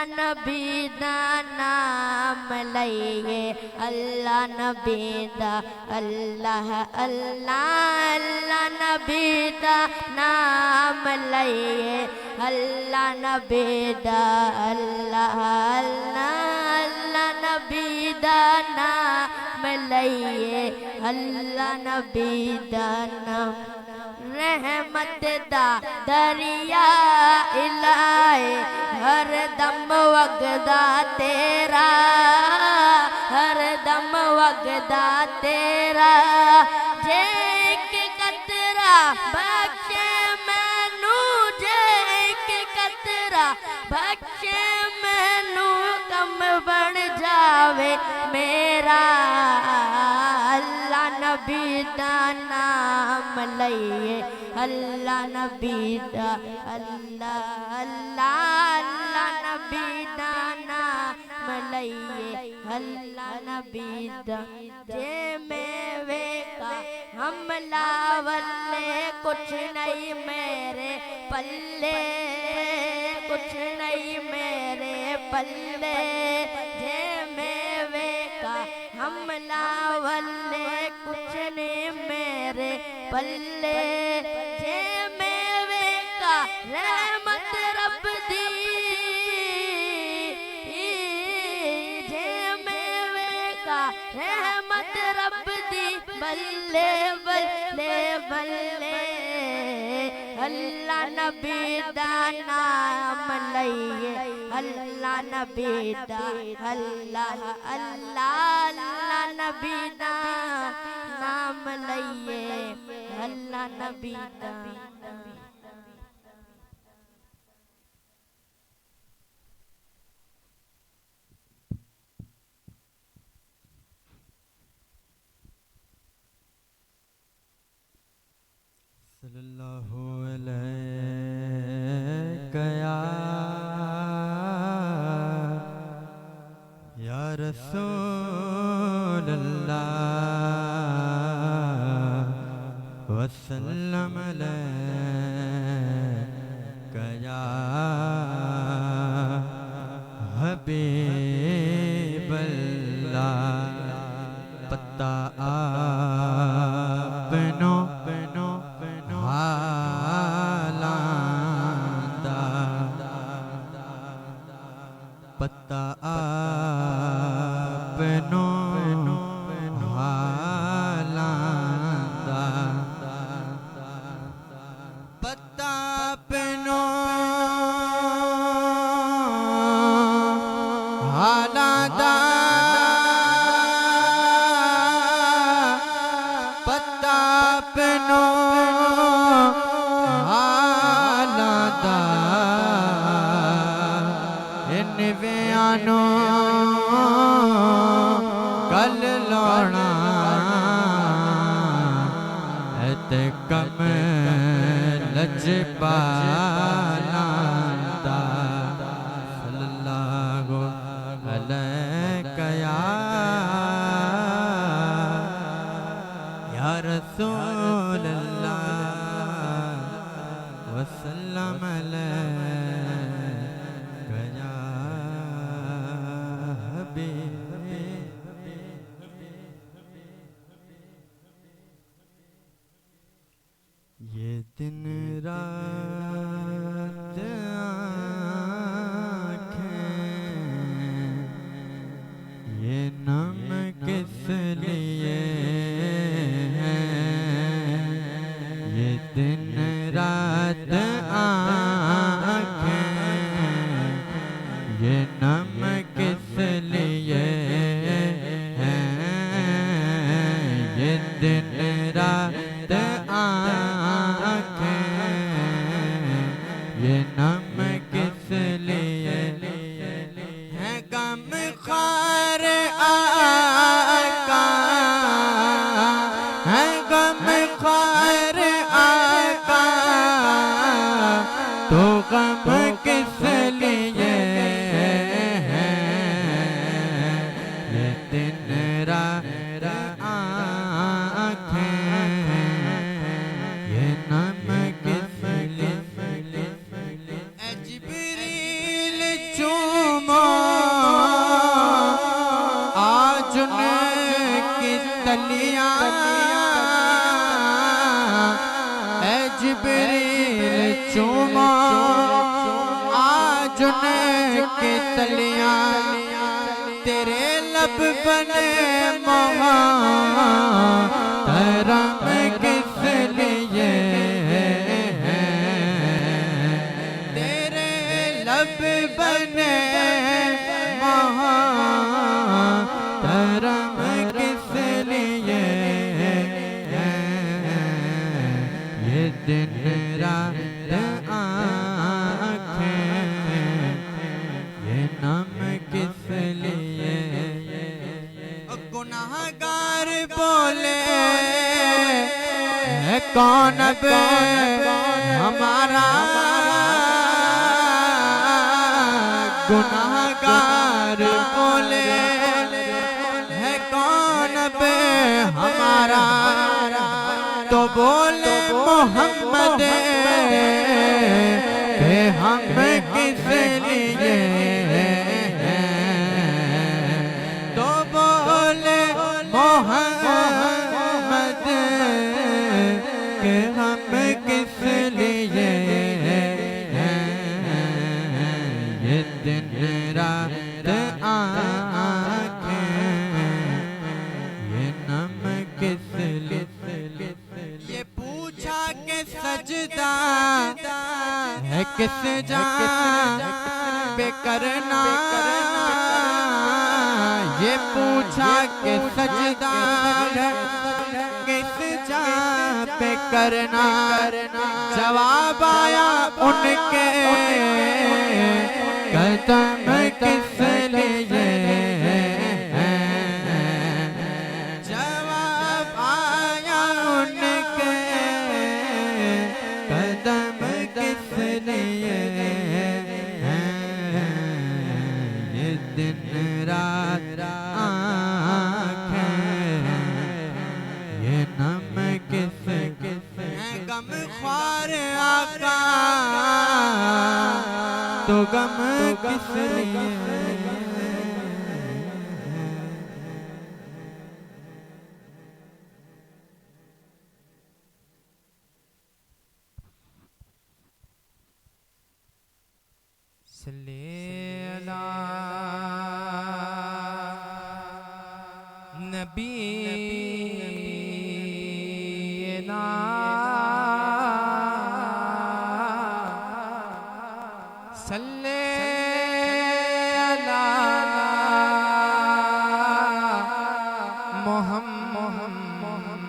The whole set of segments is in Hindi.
नबी दा नाम लइए, अल्लाह नबी दा अल्लाह अल्लाह अल्लाह नबी दा नाम लइए, अल्लाह नबी दा अल्लाह अल्लाह अल्लाह नबी दा नाम लइए, अल्लाह नबी दा नाम। रहमत दा दरिया इलाए हर दम वगदा तेरा, हर दम वगदा तेरा। जे एक कतरा बख्शे मैनू, जे एक कतरा बख्शे मैनू कम बन जावे मेरा। अल्लाह नबी दा नाम लइए, अल्लाह नबी दा अल्लाह अल्लाह अल्लाह नबी दा नाम लइए, अल्लाह नबी दा। जे मेवे का हमला वल्ले कुछ नहीं मेरे पल्ले, कुछ नहीं मेरे पल्ले। जे मेवे का हमला वल्ले कुछ नहीं मेरे पल्ले। जे मेवे का रहमत रब दी, जे मेवे का रहमत रब दी बल्ले बल्ले बल्ले। अल्लाह नबी दा नाम लइए, अल्लाह नबी दा अल्लाह अल्लाह अल्लाह नबी दा नाम लइए, अल्लाह नबी दा। सल्लल्लाहु अलैका या रसूल अल्लाह वसल्लम अलैका या हबीब अल्लाह। पता आपनो पता आपनो हालांदा, पता आपनो हालांदा, पता आपनो हालांदा। निव्यानो कल लौना ते कम लजपालांदा। सल्लल्लाहु अलैका या रसूल अल्लाह वसल्लम अलैका या ये दिन रात आँखें ये नम किस लिए हैं, ये दिन रात आँखें ये नम किस लिए हैं, ये दिन रात आँखें ये नम किस लिए है। गम ख्वार आका है, गम ख्वार आका तो गम किस लिए है, तलियां ऐ जिब्रील चूमो आज उनकी तलियां तेरे लब बने मोहतरम किस लिए तेरे लब बने मोहतरम किस लिए ये दिन रात आँखें ये नम किस लिए गुनाहगार बोले है कौन अब हमारा गुनाहगार बोले है कौन अब हमारा तो बोले मोहम्मद के हम किस लिए तो बोले मोहम्मद के हम किस लिए ये दिन रात आँखें ये नम किस लिए ये पूछा के सजदा है किस जान पे करना ये पूछा के सजदा किस जान पे करना जवाब आया उनके कदम किस लिए जवाब आया उनके कदम किस लिए ये दिन रात आँखें ये नम किस गम ख्वार आका तो गम किस लिए सल्ले अला नबीना सल्ले अला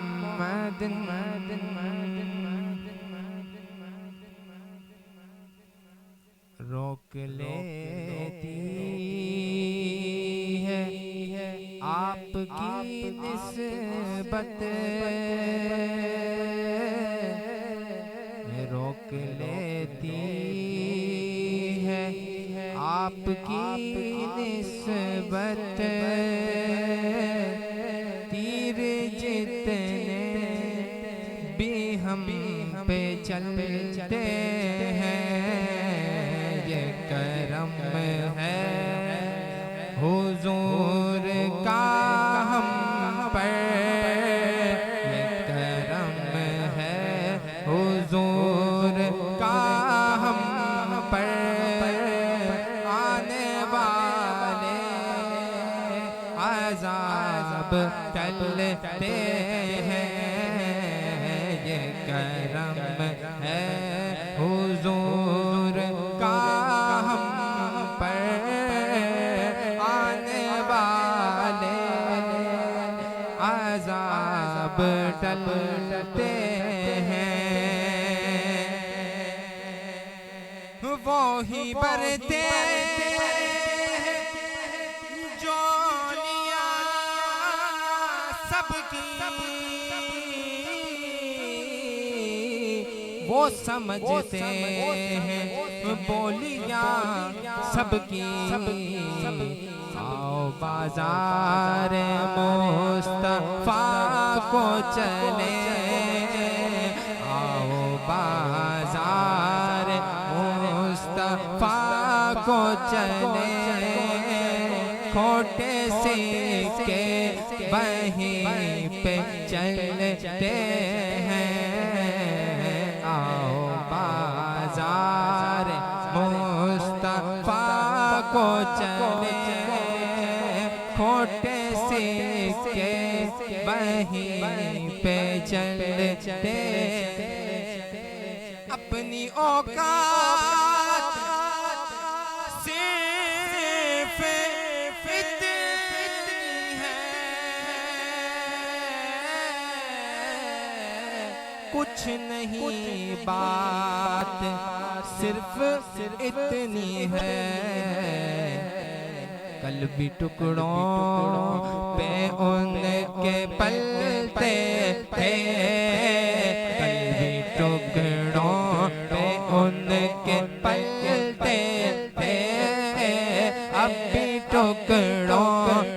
मुहम्मदिन रोक लेती है आपकी निस्बत रोक लेती है आपकी निस्बत तीर जितने भी हम पे चलते हैं ये करम है हुजूर का हम पर ये करम है हुजूर का हम पर आने वाले अज़ाब टलते हैं ये करम है हुजूर का हम पर आने वाले अज़ाब टलते हैं वो ही बरते जो लिया सबकी वो समझते हैं बोलियां सबकी आओ बाजार मुस्तफा को चले आओ बाजार मुस्तफा को चले खोटे सिक्के वहीं पे चलते हैं। आओ बाजार मुस्तफा को चले, खोटे सिक्के वहीं पे चलते। अपनी औकात सिर्फ इतनी है, कुछ नहीं बात सिर्फ इतनी है। कल भी टुकड़ों पे उनके पलते थे, कल भी टुकड़ों पे उनके पलते थे, अब भी टुकड़ों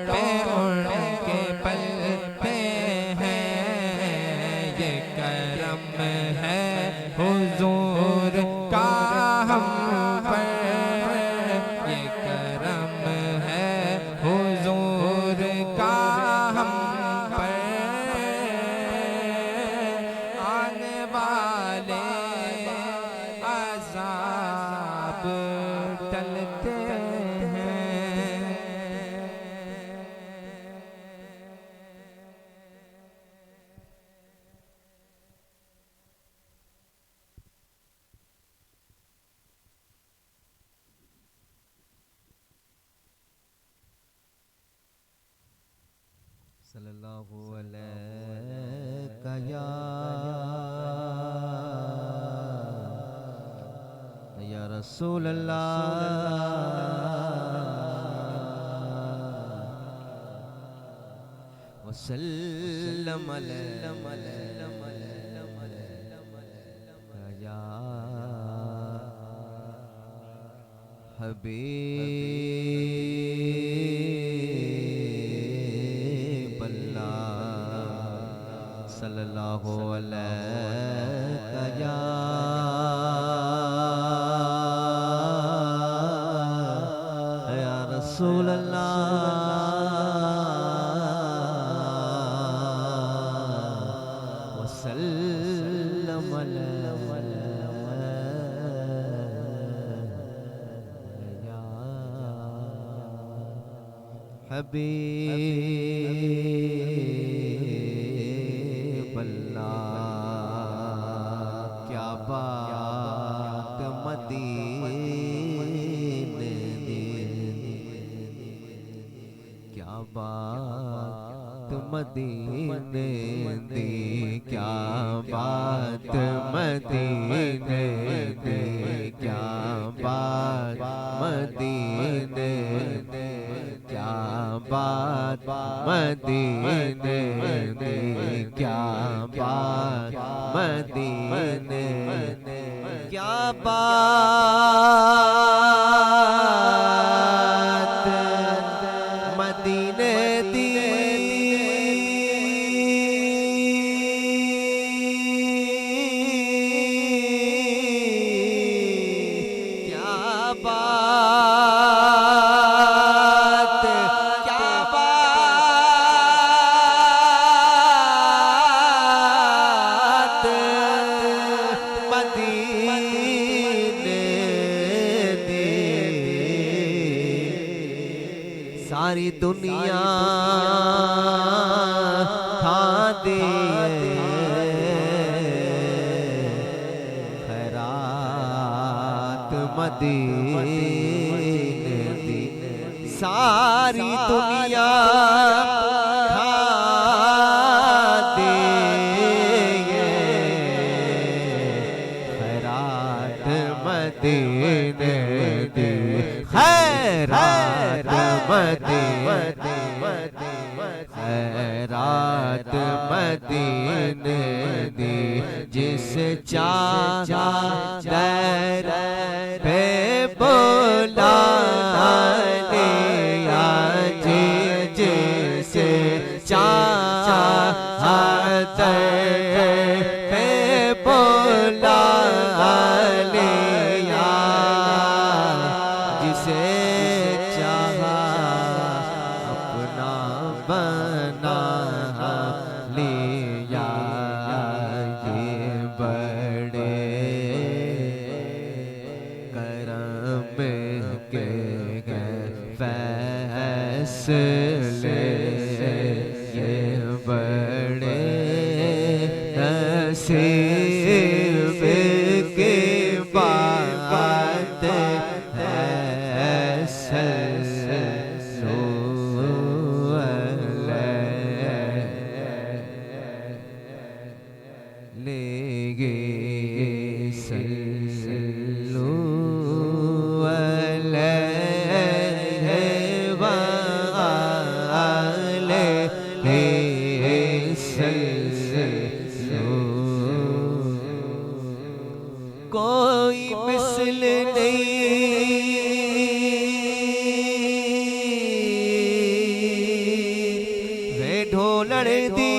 पे उनके पलते हैं। ये करम है हुजूर का हम पर, ये करम है हुजूर का हम पर। आने वाले अज़ाब टलते हैं। सल्लल्लाहु अलैका या रसूल अल्लाह, वसल्लम या हबीब अल्लाह, सल्लल्लाहु अलैका या रसूल अल्लाह, वसल्लम या हबीब अल्लाह। क्या बात मदीने दी, क्या बात मदीने दी, क्या बात मदीने दी, क्या बात मदीने दी, क्या बात मदीने दी, क्या बात मदीने, क्या बात मदीने दी, क्या बात, क्या बात मदीने दी। सारी दुनिया खा दिए खैरात मदीने दी, सारी दुनिया खा दिए खैरात मदीने दी, खैरात मदीने, खैरात मदीने दी। जिस चाहा दर पे बुला लिया, जिसे चाहा दर पे बुला लिया, जिसे चाहा फैसले ये बड़े नसीब की बात है। कोई मिसल नहीं वे ढोलण दी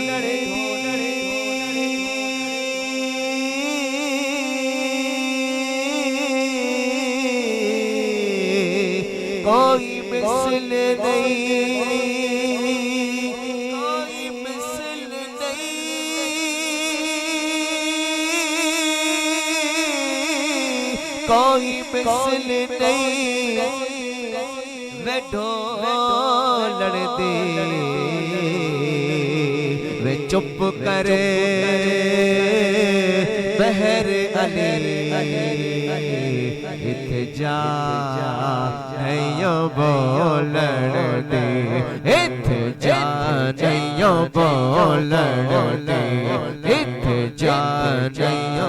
कोई मिसल नहीं, कोई मिसल नहीं, कोई मिसल नहीं वे ढोलण दी वे चुप करे बहर अली इथे जा नहीं बोलण दे, इथे जा नहीं बोलण दे, इथे जा नहीं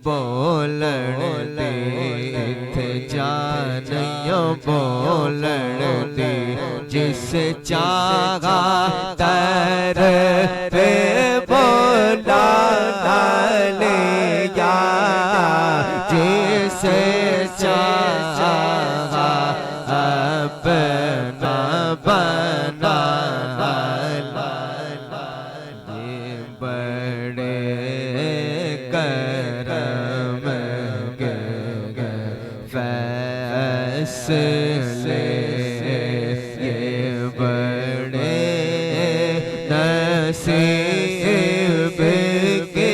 बोलण दे, इथे जा नहीं बोलण दे। जिस चाहा तर पे बोला ले या, जिसे चाहा अपना बना ये बड़े करम के फैसले ये बड़े नसीब की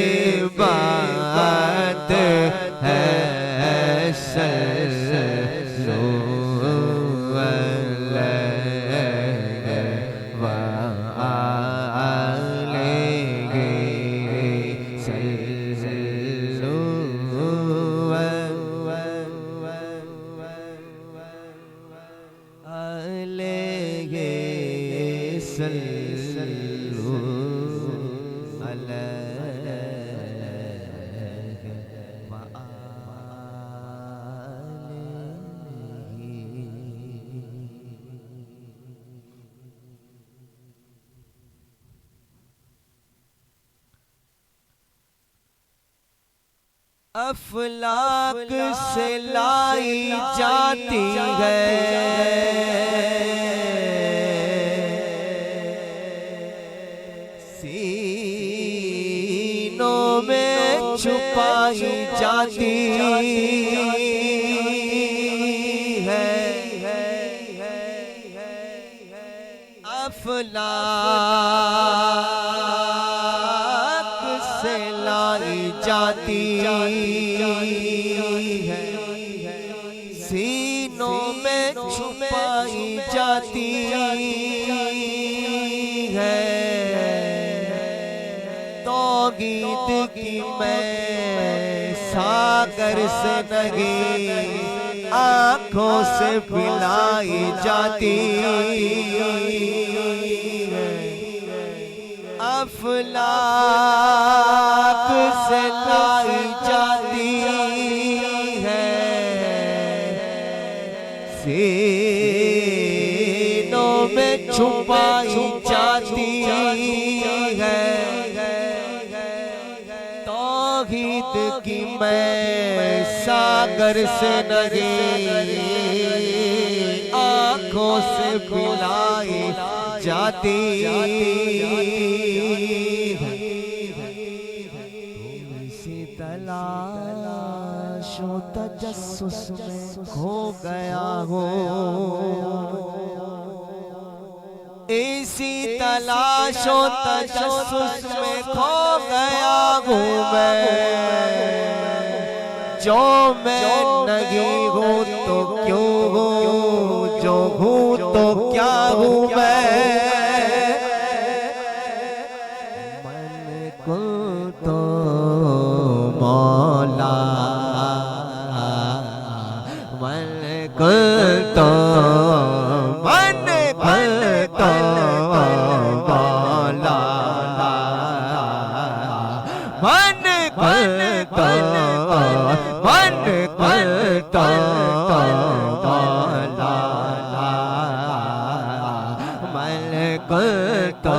बात है। अफलाक से लाई जाती है सीनों में छुपाई जाती है। अफलाक से लाई जाती है सीनों में छुपाई जाती है। तौहीद की मैं सागर से नहीं आँखों से पिलाई जाती है। अफलाक से लाई जाती है सीनों में छुपाई जाती है। तौहीद की मैं सागर से नहीं आँखों से पिलाई जाती से तलाशो तजस्सुस में खो गया हो। इसी तलाशो तजस्सुस में खो गया हूँ मैं। जो मैं नहीं हूँ तो क्यों हूँ हूँ तो क्या हूँ मैं, मन को तो मौला, मन को तो मन को तो मौला, मन को तो मन को तो मौला, मन को तो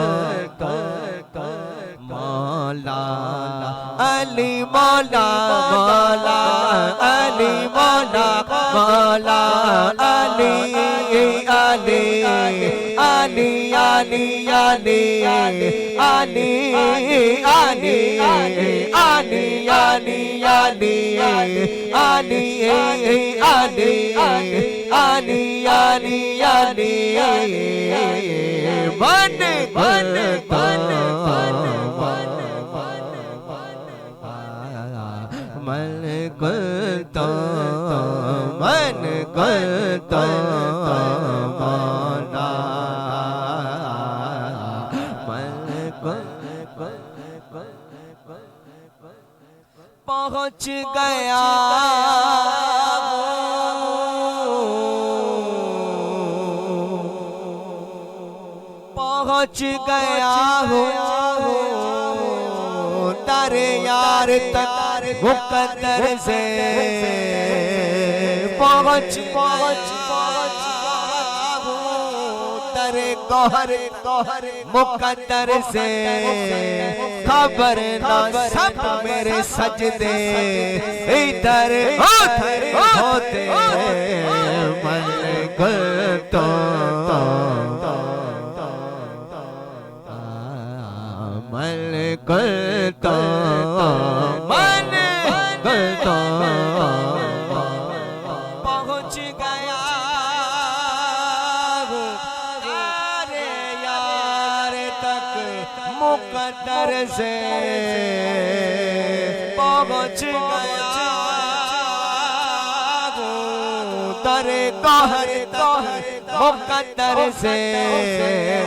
मौला, अली मौला मौला अली मौला मौला अली अली अली अली अली अली अली अली अली अली अली अली अली मन मन मन मन तो मन तो मौला, मन पहुँच गया पहुँच गया हूँ तारे यार तक मुकद्दर से, पहुँच पहुँच तारे गौहर गौहर मुकद्दर से, खबर ना सब मेरे सजदे इधर उधर होते, मन को तो मन को तो मन को तो पहुँच गया अरे यार तक मुकद्दर से, पहुँच गया दरे कहर मुकद्दर से,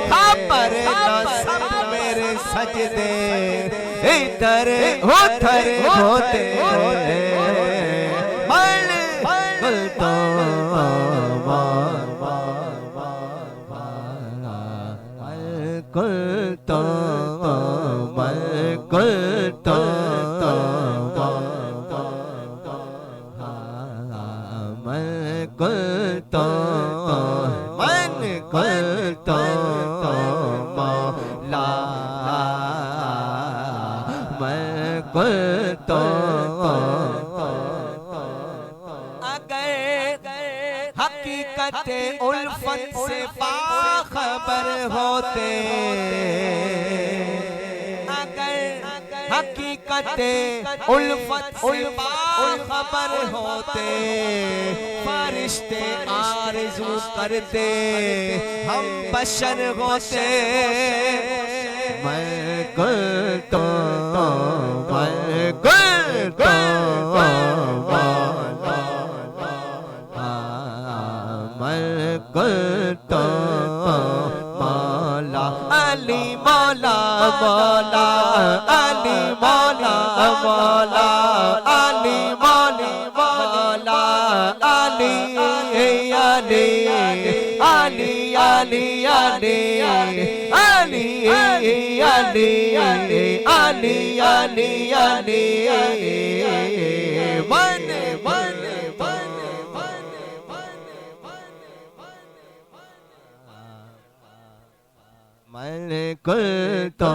खबर न सब मेरे सजदे इधर उधर होते, मन तो तो हकीकत उल्फत से बाखबर होते, अगर हकीकत उल्फत से बाखबर होते, फरिश्ते आरज़ू करते हम बशर होते, मैं गुल तो मैं गुल तो तो मौला अली मौला मौला अली मौला मौला अली मौली मौला अली अली अली अली अली अली अली अली अली अली मन मन मन कुल तो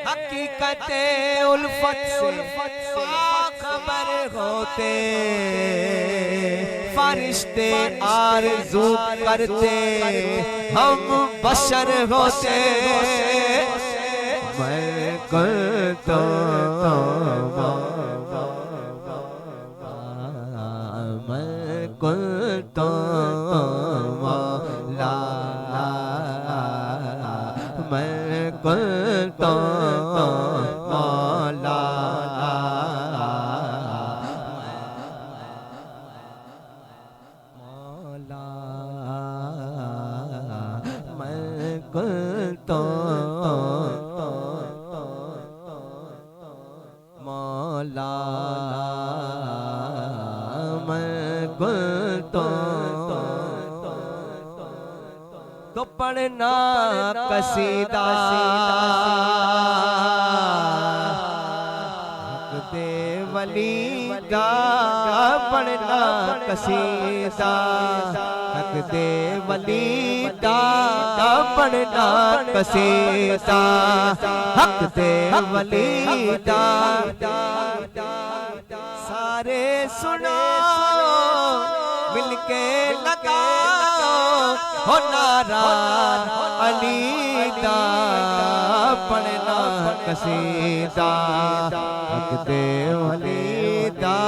हकीकत उल्फत से खबर होते, फरिश्ते आरज़ू करते हम बशर होते, मैं कुल तो कुल तो मौला, मैं कुल तो मौला, तो पढ़ना कसीदा दे वली का, पढ़ना कसीदा हक दे वली का, पढ़ना कसीदा हक दे वली का। सारे सुनो मिलके लगाओ हो नारा अली दा, पढ़ना कसीदा हक दे वली दा,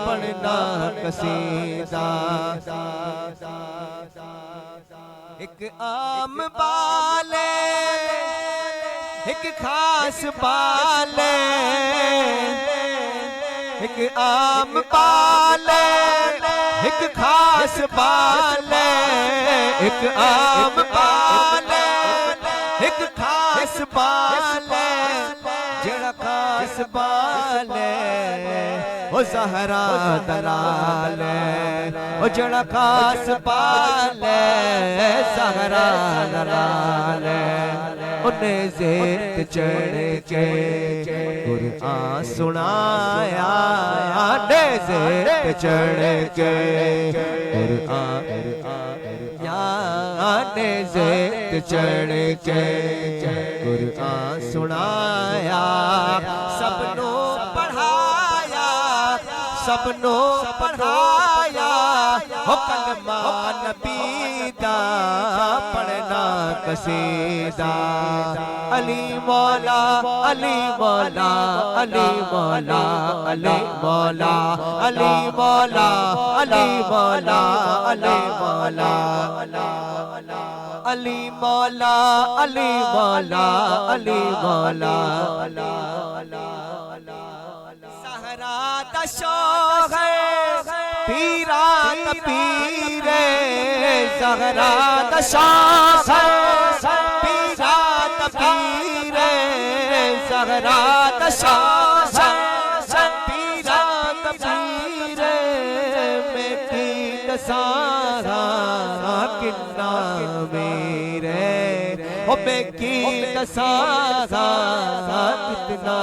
पढ़ना कसीदा। एक आम बाले एक खास बाले, एक आम बाले एक खास बाले, एक आम बाले एक खास बाले, जड़ा खास बाले ओ ज़हरा दलाल, ओ जड़ा खास बाले ज़हरा दलाल। उन्हें ज़ेत चढ़ के कुरान सुनाया, ने ज़ेत चढ़ के कुरान, ने ज़ेत चढ़ के कुरान सुनाया। सबनो पढ़ाया, सबनो पढ़ाया हो कलमा नबी दा, पढ़ना कसीदा। अली मौला अली मौला अली मौला अली मौला अली मौला अली मौला अली मौला अली मौला अली मौला अली मौला। सहरा दशोग पीरा पीरे, सहरा दशोग पीरा पीरे, सहरा दशोग पीरा पीरे, मैं की दसारा किन्ना मेरे, ओ मैं की दसारा कितना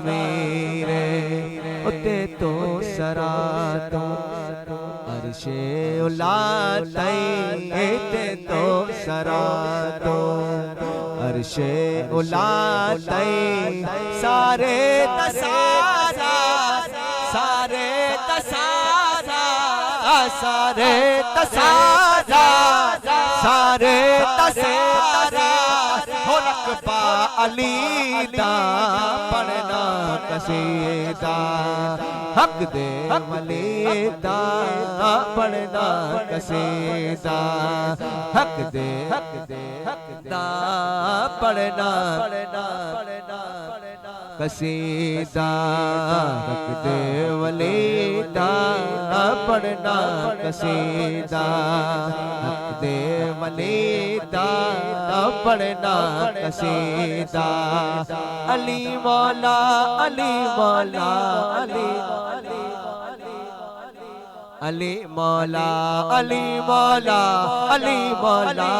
मेरे। उते तो सरा तो अर्शे उलातई, ते तो सरा तो अर्शे उलातई, सारे तसारा सारे तसारा सारे तसारा सारे तसारा हो रकबा अली दा, पढ़ना कसीदा हक दे वली दा, पढ़ना कसीदा हक दे दा, पढ़ना कसीदा हक दे वली दा, पढ़ना कसीदा हक दे वली दा, पढ़ना कसीदा। अली मौला अली मौला अली अली मौला अली मौला अली मौला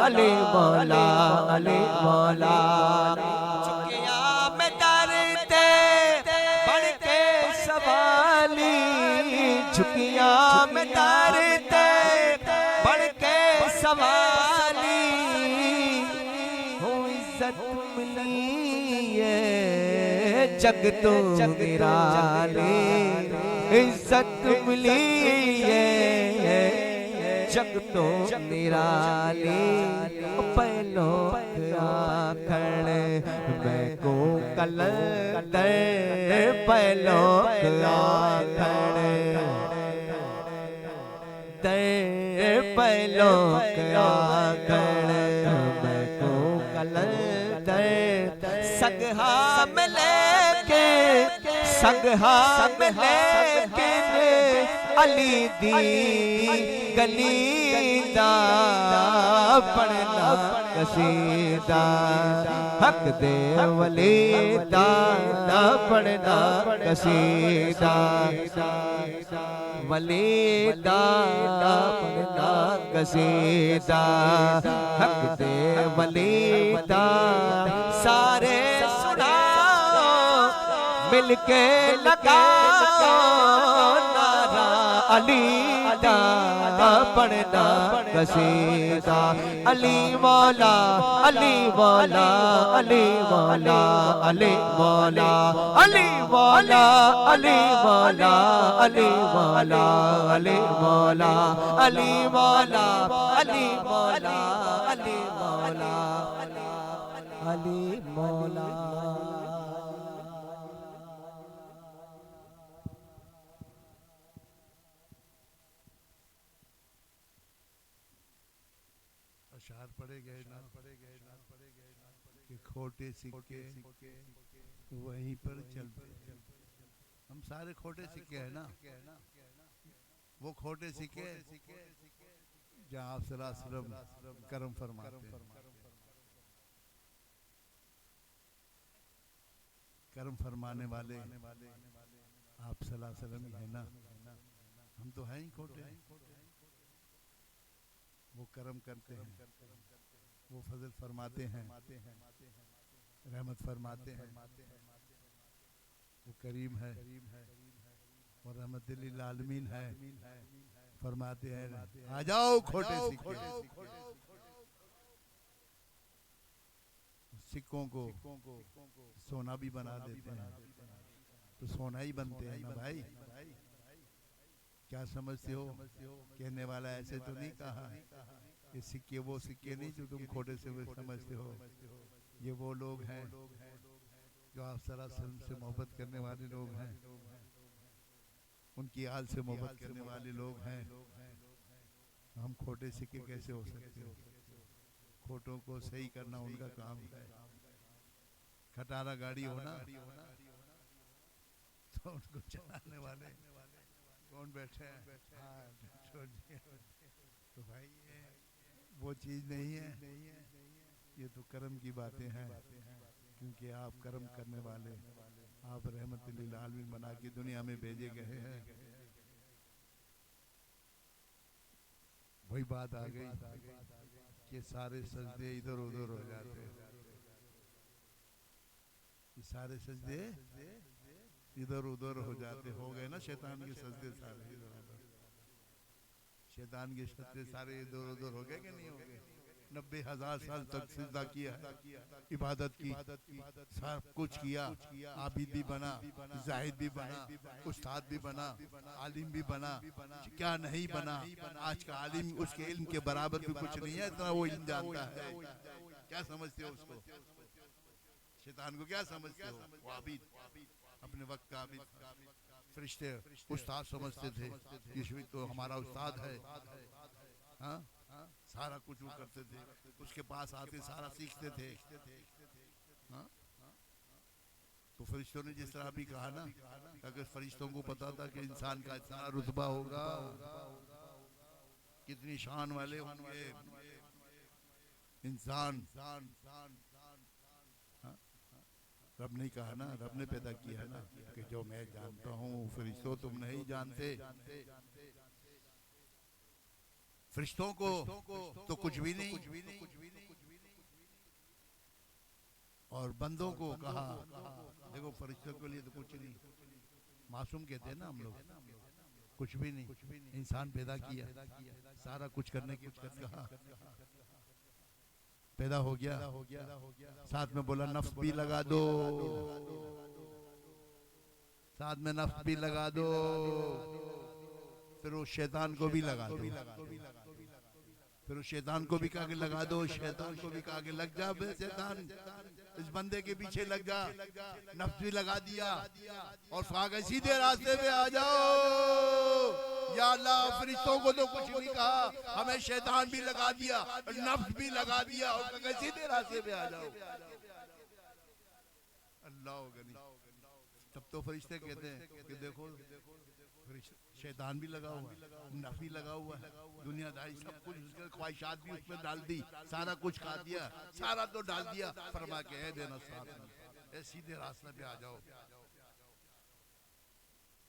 अली मौला अली मौला। झुकिया मैं डरते बढ़ के सवाली, झुकिया मैं डरते बढ़ के सवाली, हो इज्जत मिली है जग तो निराली, इज्जत मिली है जग तो निराली। पहलो आखण मैं को कलंदर, पहलो आखण दर, पहलो आखण मैं को कलंदर। सगहा मिले के सगहा मिले के अली दी गली दा पढ़ना कसीदा हक दे वली दा पढ़ना कसीदा वली दा पढ़ना कसीदा हक दे वली दा सारे सुनाओ मिलके लगाओ नारा अली दा पढ़ना कसीदा अली मौला अली मौला अली मौला अली मौला अली मौला अली मौला अली मौला अली मौला अली मौला अली मौला अली मौला अली मौला। अशार पढ़े गए ना कि खोटे सिक्के वहीं पर चलते। हम सारे खोटे सिक्के हैं ना, वो खोटे सिक्के जहाँ आप सल्लल्लाहु अलैहि वसल्लम करम फरमाते हैं। करम फरमाने वाले आप सल्लल्लाहु अलैहि वसल्लम ही है ना, हम तो हैं ही खोटे। वो करम करते हैं, वो फजल फरमाते हैं, रहमत फरमाते हैं, वो करीम है और रहमत लिल आलमीन है। फरमाते हैं आ जाओ खोटे सिक्के। सिक्कों को सोना भी बना देते हैं तो सोना ही बनते हैं ना भाई। क्या समझते हो? कहने वाला ऐसे तो नहीं कहा ये सिक्के वो सिक्के नहीं जो तुम खोटे से समझते हो। ये वो लोग हैं जो आप सल्लल्लाहु अलैहि वसल्लम से मोहब्बत करने वाले लोग हैं, उनकी आल से मोहब्बत करने वाले लोग हैं। हम खोटे सिक्के कैसे हो सकते हो? खोटों को सही करना उनका काम है। खटारा गाड़ी होना तो उनको चलाने वाले कौन बैठे हैं? तो भाई ये वो चीज नहीं है, ये तो करम की बातें हैं। क्योंकि आप करम करने वाले, आप रहमत लिल आलमीन बना के दुनिया में भेजे गए हैं। वही बात आ गई कि सारे सजदे इधर उधर हो जाते हैं। सारे सजदे इधर उधर हो जाते हो गए ना। शैतान के सजदे सारे इधर उधर, शैतान के सजदे सारे इधर उधर हो गए कि नहीं हो गए? 90,000 साल तक सिजदा किया, इबादत की, सब कुछ किया। आबिद भी बना, जाहिद भी बना, उस्ताद भी बना, आलिम भी बना, क्या नहीं बना। आज का आलिम उसके इल्म के बराबर भी कुछ नहीं है, इतना वो इल्म जानता है। क्या समझते हो उसको? शैतान को क्या समझते हो? वो आबिद, अपने वक्त का आबिद। फरिश्ते उस्ताद समझते थे, यीशु तो हमारा उस्ताद है। हाँ, सारा कुछ वो करते थे, उसके पास आते सारा सीखते थे। हाँ? तो फरिश्तों ने जिस तरह भी कहा ना, अगर फरिश्तों को पता था कि इंसान का इतना रुतबा होगा, कितनी शान वाले होंगे इंसान। रब ने कहा ना, रब ने पैदा किया ना कि जो मैं जानता हूँ फरिश्तों तुम नहीं जानते। फरिश्तों को तो कुछ भी नहीं, और बंदों को कहा देखो फरिश्तों के लिए तो कुछ नहीं। मासूम कहते हैं ना हम लोग, कुछ भी नहीं। इंसान पैदा किया, सारा कुछ करने की कहा, पैदा हो गया, साथ में बोला नफ्स भी लगा दो, साथ में नफ्स भी लगा दो, फिर वो शैतान को भी लगा दो, फिर उस शैतान को भी कहा कि लगा दो, शैतान को भी कहा कि लग जा बे शैतान, इस बंदे के पीछे लग जा। नफ्स भी लगा दिया और कहा कि सीधे रास्ते पे आ जाओ। या अल्लाह, फरिश्तों को तो कुछ नहीं कहा, हमें शैतान भी लगा दिया, नफ्स भी लगा दिया और कहा सीधे रास्ते पे आ जाओ। अल्लाह गनी। तब तो फरिश्ते कहते हैं कि देखो शैतान भी लगा हुआ है, नफ भी लगा हुआ है, दुनियादारी सब कुछ उसके ख्वाहिशात भी उसमें डाल दी, सारा कुछ खा दिया, सारा तो डाल दिया। फरमा के है देना साथ में, सीधे रास्ते पे आ जाओ।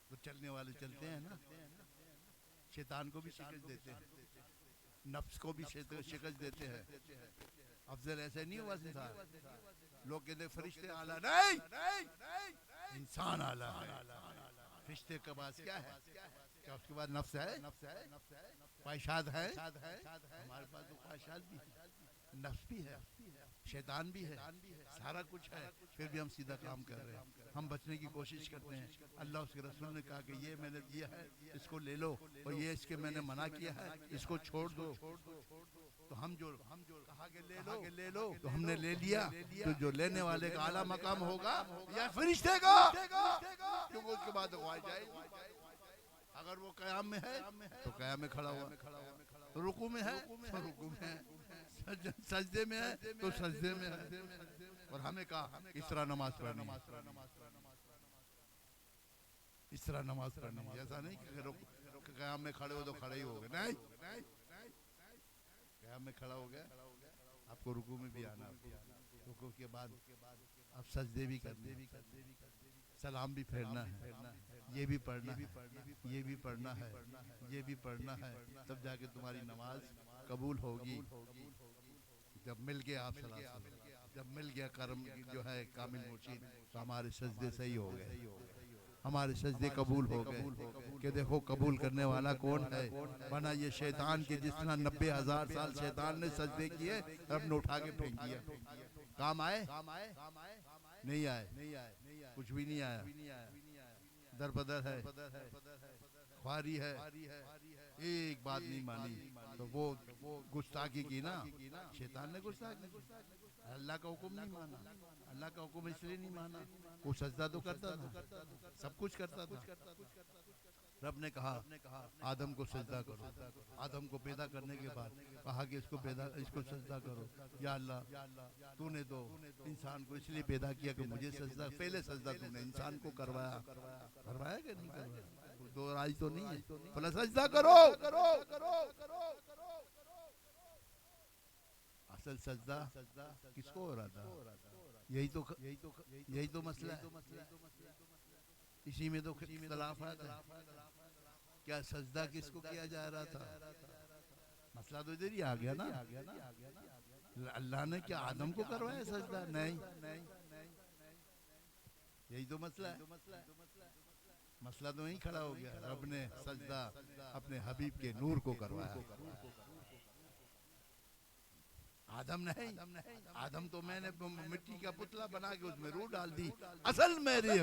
तो चलने वाले चलते हैं ना, शैतान को भी शिकस्त देते हैं, नफ्स को भी शिकस्त देते हैं। अफजल ऐसे नहीं हुआ इंसान, लोग कहते फरिश्ते आला, नहीं इंसान आला है। फरिश्ते के पास क्या है? क्या उसके बाद नफ्स है, ख्वाहिशात है? हमारे पास तो ख्वाहिशात भी है, नफ्स भी है, शैतान भी है, सारा कुछ है, फिर भी हम सीधा काम कर रहे हैं। हम बचने की कोशिश करते हैं। अल्लाह उसके रसूल ने कहा कि ये मैंने दिया है, इसको ले लो, और ये इसके मैंने मना किया है, इसको छोड़ दो। तो हम जो कहा कि ले लो, तो हमने ले लिया। तो जो लेने वाले का आला मकाम होगा या फरिश्ते का, क्योंकि उसके बाद ख्वाहिश आएगी। अगर वो कयाम में है तो कयाम में खड़ा हुआ, रुकू में है तो रुकू में है, सजदे में है तो सजदे में है। और हमें कहा इस तरह नमाज पढ़नी, इस तरह नमाज पढ़नी। ऐसा नहीं कि कयाम में खड़े हो तो खड़े ही हो गए, नहीं, कयाम में खड़ा हो गया, आपको रुकू में भी आना, रुकू के बाद आप सजदे भी करने, सलाम भी फेरना है, ये भी पढ़ना है, ये भी पढ़ना है, ये भी पढ़ना है, तब जाके तुम्हारी नमाज कबूल होगी। जब मिल गया आप सलाम, जब मिल गया कर्म जो है कामिल मुर्शिद, तो हमारे सजदे सही हो गए, हमारे सजदे कबूल हो गए। कि देखो कबूल करने वाला कौन है, वरना ये शैतान के जिस तरह 90,000 साल शैतान ने सजदे किए, रब ने उठा के फेंक दिया। काम आए? नहीं आए, कुछ भी नहीं आया, दर बदर है, ख्वारी है, एक बात नहीं मानी, तो वो गुस्ताखी की ना, शैतान ने गुस्ताखी, अल्लाह का हुक्म नहीं माना। अल्लाह का हुक्म इसलिए नहीं माना, वो सजदा तो करता था, सब कुछ करता था। रब ने कहा आदम को सजदा करो। आदम को पैदा करने के बाद कहा कि इसको सजदा करो। या अल्लाह, तूने तो इंसान को इसलिए पैदा किया कि मुझे सजदा, पहले सजदा तूने इंसान को करवाया कि नहीं करवाया? दो राज तो नहीं है, भला सजदा करो। असल सजदा किसको हो रहा था? यही तो मसला है, इसी में तो इख्तिलाफात है। क्या सजदा किसको किया जा रहा था? मसला तो इधर ही आ गया ना। अल्लाह ने क्या आदम को करवाया सजदा? नहीं, यही तो मसला है। मसला तो यही खड़ा हो गया, रब ने सजदा अपने हबीब के नूर को करवाया, आदम नहीं। आदम तो मैंने मिट्टी का पुतला बना के उसमें रूह डाल दी। असल मेरी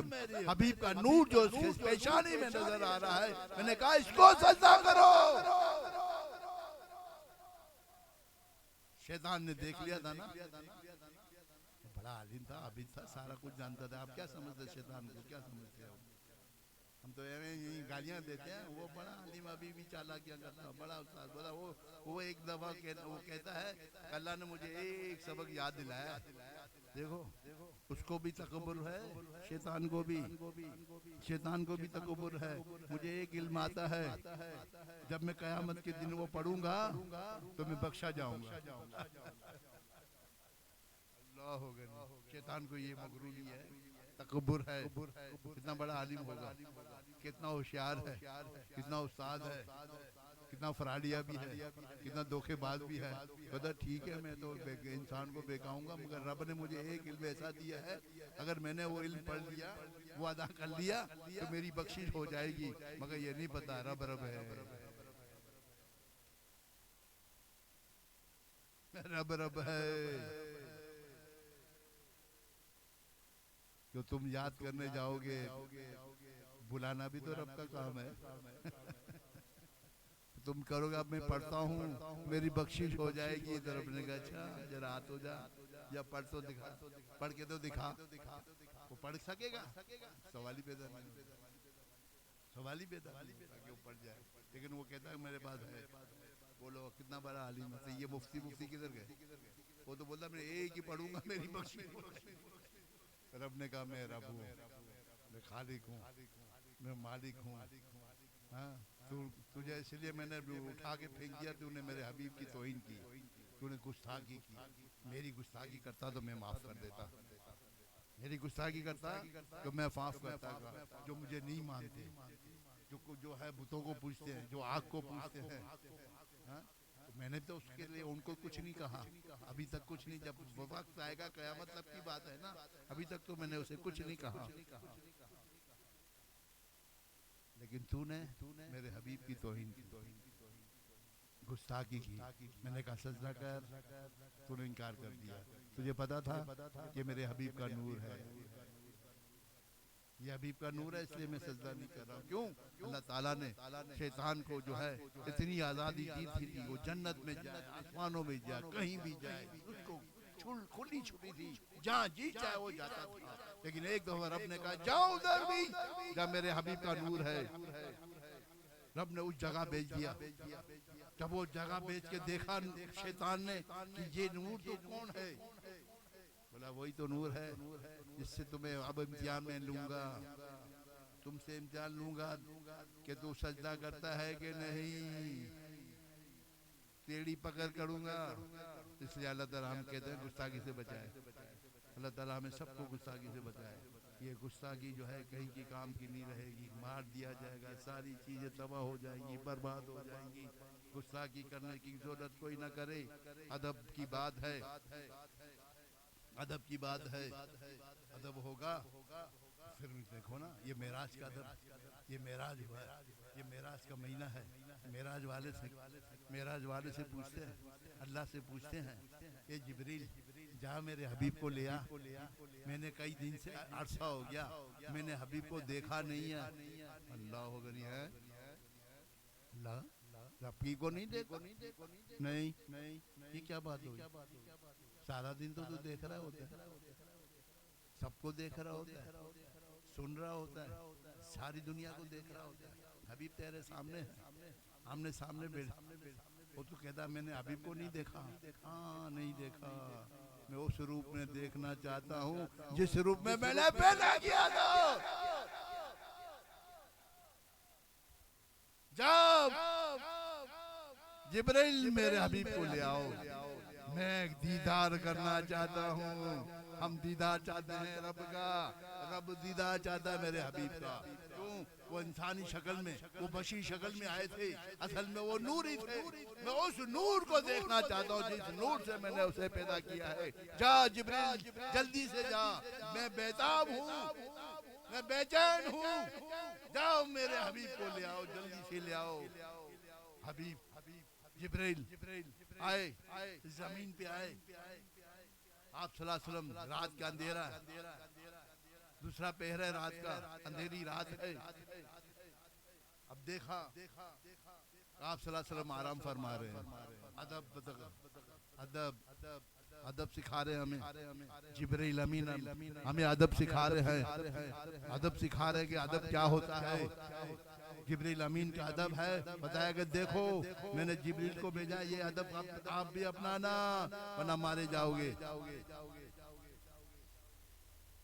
हबीब का नूर जो उसकी पेशानी में नजर आ रहा है, मैंने कहा इसको सजदा करो। शैतान ने देख लिया था ना, बड़ा आलिम था, आबिद था, सारा कुछ जानता था। आप क्या समझते शैतान को, क्या समझते हो? हम तो यही गालियां देते हैं, वो बड़ा आलिम अभी भी चालाकियां करता है, बड़ा उस्ताद। बोला वो एक दफा वो कहता है अल्लाह ने मुझे एक सबक याद दिलाया। देखो उसको भी तकब्बुर है, शैतान को भी तकब्बुर है। मुझे एक इल्म आता है, जब मैं कयामत के दिन वो पढ़ूंगा तो मैं बख्शा जाऊंगा। अल्लाह हो गया, शैतान को ये मगरूरी है, तकब्बुर है। कितना बड़ा आलिम होगा, कितना होशियार है, कितना उस्ताद है, कितना फराडिया भी है, कितना धोखेबाज भी है। कहता ठीक है मैं तो इंसान को बेकाऊंगा, मगर रब ने मुझे एक इल्म ऐसा दिया है, अगर मैंने वो इल्म पढ़ लिया, वो अदा कर लिया तो मेरी बख्शिश हो जाएगी। मगर ये नहीं पता रब है, रब है। तो तुम याद करने जाओगे, बुलाना भी तो रब का काम है। तुम करोगे अब मैं पढ़ता हूँ मेरी बख्शिश हो जाएगी, तो रब ने कहा अच्छा जरा हाथ हो जा, या पढ़ तो दिखा, पढ़ के तो दिखा। वो पढ़ सकेगा? सवाल ही पैदा नहीं, सवाल ही पैदा ताकि वो पढ़ जाए। लेकिन वो कहता है मेरे पास है। बोलो कितना बड़ा आलिम है। ये मुफ्ती किधर गए? वो तो बोलता मैं एक ही पढ़ूंगा, मेरी बख्शिश। रब ने कहा मैं रब हूँ, मैं खालिक हूँ, मैं मालिक हूँ, हाँ, तुझे इसलिए मैंने उठा के फेंक दिया, तूने मेरे हबीब की तौहीन की, तूने गुस्ताखी की। मेरी गुस्ताखी करता तो मैं माफ कर देता, मेरी गुस्ताखी करता तो मैं माफ करता। जो मुझे नहीं मानते, जो है बुतों को पूछते हैं, जो आग को पूछते हैं, हाँ? तो मैंने तो उसके लिए उनको कुछ नहीं कहा अभी तक, कुछ नहीं। जब वक्त आएगा कयामत तक की बात है ना, अभी तक तो मैंने उसे कुछ नहीं कहा। लेकिन तूने मेरे हबीब की तौहीन की, गुस्ताखी की। मैंने कहा सजदा कर, तूने इनकार कर दिया। तुझे पता था कि मेरे हबीब का नूर है, ये हबीब का नूर है, इसलिए मैं सजदा नहीं कर रहा हूँ। क्यों? अल्लाह ताला ने शैतान को जो है इतनी आज़ादी दी थी, वो जन्नत में जाए, आसमानों में जाए, कहीं भी जाए, उसको खुली छुपी थी, जहाँ जी चाहे वो जाता था। लेकिन एक दफा रब ने कहा जाओ उधर भी, जब मेरे हबीब का नूर है। रब ने उस जगह भेज दिया। जब वो जगह भेज के देखा शैतान ने कि ये नूर तो कौन है, बोला वही तो नूर है जिससे तुम्हें अब इम्तिहान में लूंगा, तुमसे इम्तिहान लूंगा कि तू सजदा करता है कि नहीं, टेढ़ी पकड़ करूंगा। इसलिए अल्लाह ताला हम कहते हैं गुस्ताखी से बचाए, अल्लाह ताला हमें सबको गुस्ताखी से बचाए। ये गुस्ताखी जो है कहीं की काम की नहीं रहेगी, मार दिया जाएगा, सारी चीजें तबाह हो जाएंगी, बर्बाद हो जाएंगी। गुस्ताखी करने की जरूरत कोई ना करे। अदब की बात है, अदब की बात है, अदब होगा। फिर देखो ना, ये मेराज का अदब, ये मेराज हुआ है, ये मेराज का महीना है। मेराज वाले से पूछते हैं, अल्लाह से पूछते हैं, ये जिब्रील जा मेरे हबीब को ले आ, मैंने कई दिन से अरसा हो गया मैंने हबीब को देखा नहीं है। अल्लाह हो गई है, अल्लाह रबी को नहीं देखा, नहीं ये क्या बात हुई? सारा दिन तो तू देख रहा होता है, सबको देख रहा होता है, सुन रहा होता है, सारी दुनिया को देख रहा होता है। हबीब तेरे सामने है, आमने सामने बैठा, वो तो कहता मैंने हबीब को नहीं देखा। हाँ नहीं देखा, मैं उस रूप में देखना चाहता हूँ जिस रूप में मैंने पैदा किया था। जब जिब्रील मेरे हबीब को ले आओ, मैं दीदार करना चाहता हूँ। हम दीदार चाहते हैं रब का, रब दीदार चाहता है मेरे हबीब का। क्यों? वो इंसानी शक्ल में, वो बशी शक्ल में आए थे, असल में वो नूर ही थे। मैं उस नूर को देखना चाहता हूँ जिस नूर से मैंने उसे पैदा किया है। जा जिब्रील जल्दी से जा, मैं बेताब हूँ, मैं बेचैन हूँ, जाओ मेरे हबीब को ले आओ, जल्दी से ले आओ। हबीब जिब्रील आए, जमीन पे आए। आप सल्लल्लाहु अलैहि वसल्लम, रात का अंधेरा है, दूसरा पहर है रात का, अंधेरी रात है। अब देखा आप सल्लल्लाहु अलैहि वसल्लम आराम फरमा रहे हैं। अदब अदब सिखा रहे हैं हमें, जिब्रील अमीन हमें अदब सिखा रहे हैं, अदब सिखा रहे हैं कि अदब क्या होता है। जिब्रील अमीन का अदब है, बताया कि देखो मैंने जिब्रील को भेजा, ये अदब आप भी अपनाना वरना मारे जाओगे।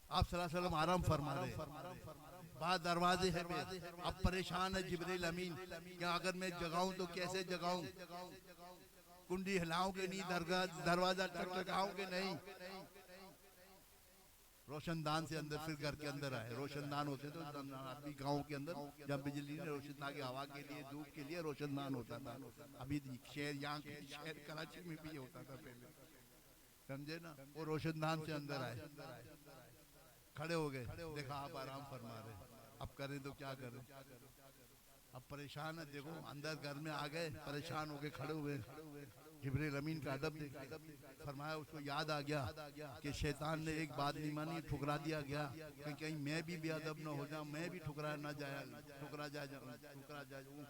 आप सल्लल्लाहु अलैहि वसल्लम आराम फरमा रहे, बाहर दरवाजे है, अब परेशान है जिब्रील अमीन, क्या अगर मैं जगाऊं तो कैसे जगाऊं, कुंडी हिलाऊं के नहीं, दरवाजा टकटकाऊं के नहीं। रोशनदान से अंदर, फिर घर के अंदर आए। रोशनदान होते तो अभी गांव के अंदर जब बिजली ने रोशन था कि हवा के लिए, धूप के लिए रोशनदान होता था। अभी शहर, यहाँ के शहर कराची में भी होता था पहले, समझे ना। वो रोशनदान से अंदर आए, खड़े हो गए, देखा आप आराम फरमा रहे, अब करें तो क्या करें, अब परेशान है। देखो अंदर घर में आ गए, परेशान हो गए, खड़े हुए। जिब्रील अमीन का अदब फरमाया, उसको याद आ गया कि शैतान ने एक बात नहीं मानी, ठुकरा दिया गया कि कहीं मैं भी बेअदब न हो जाऊं, मैं भी ठुकरा जाऊं।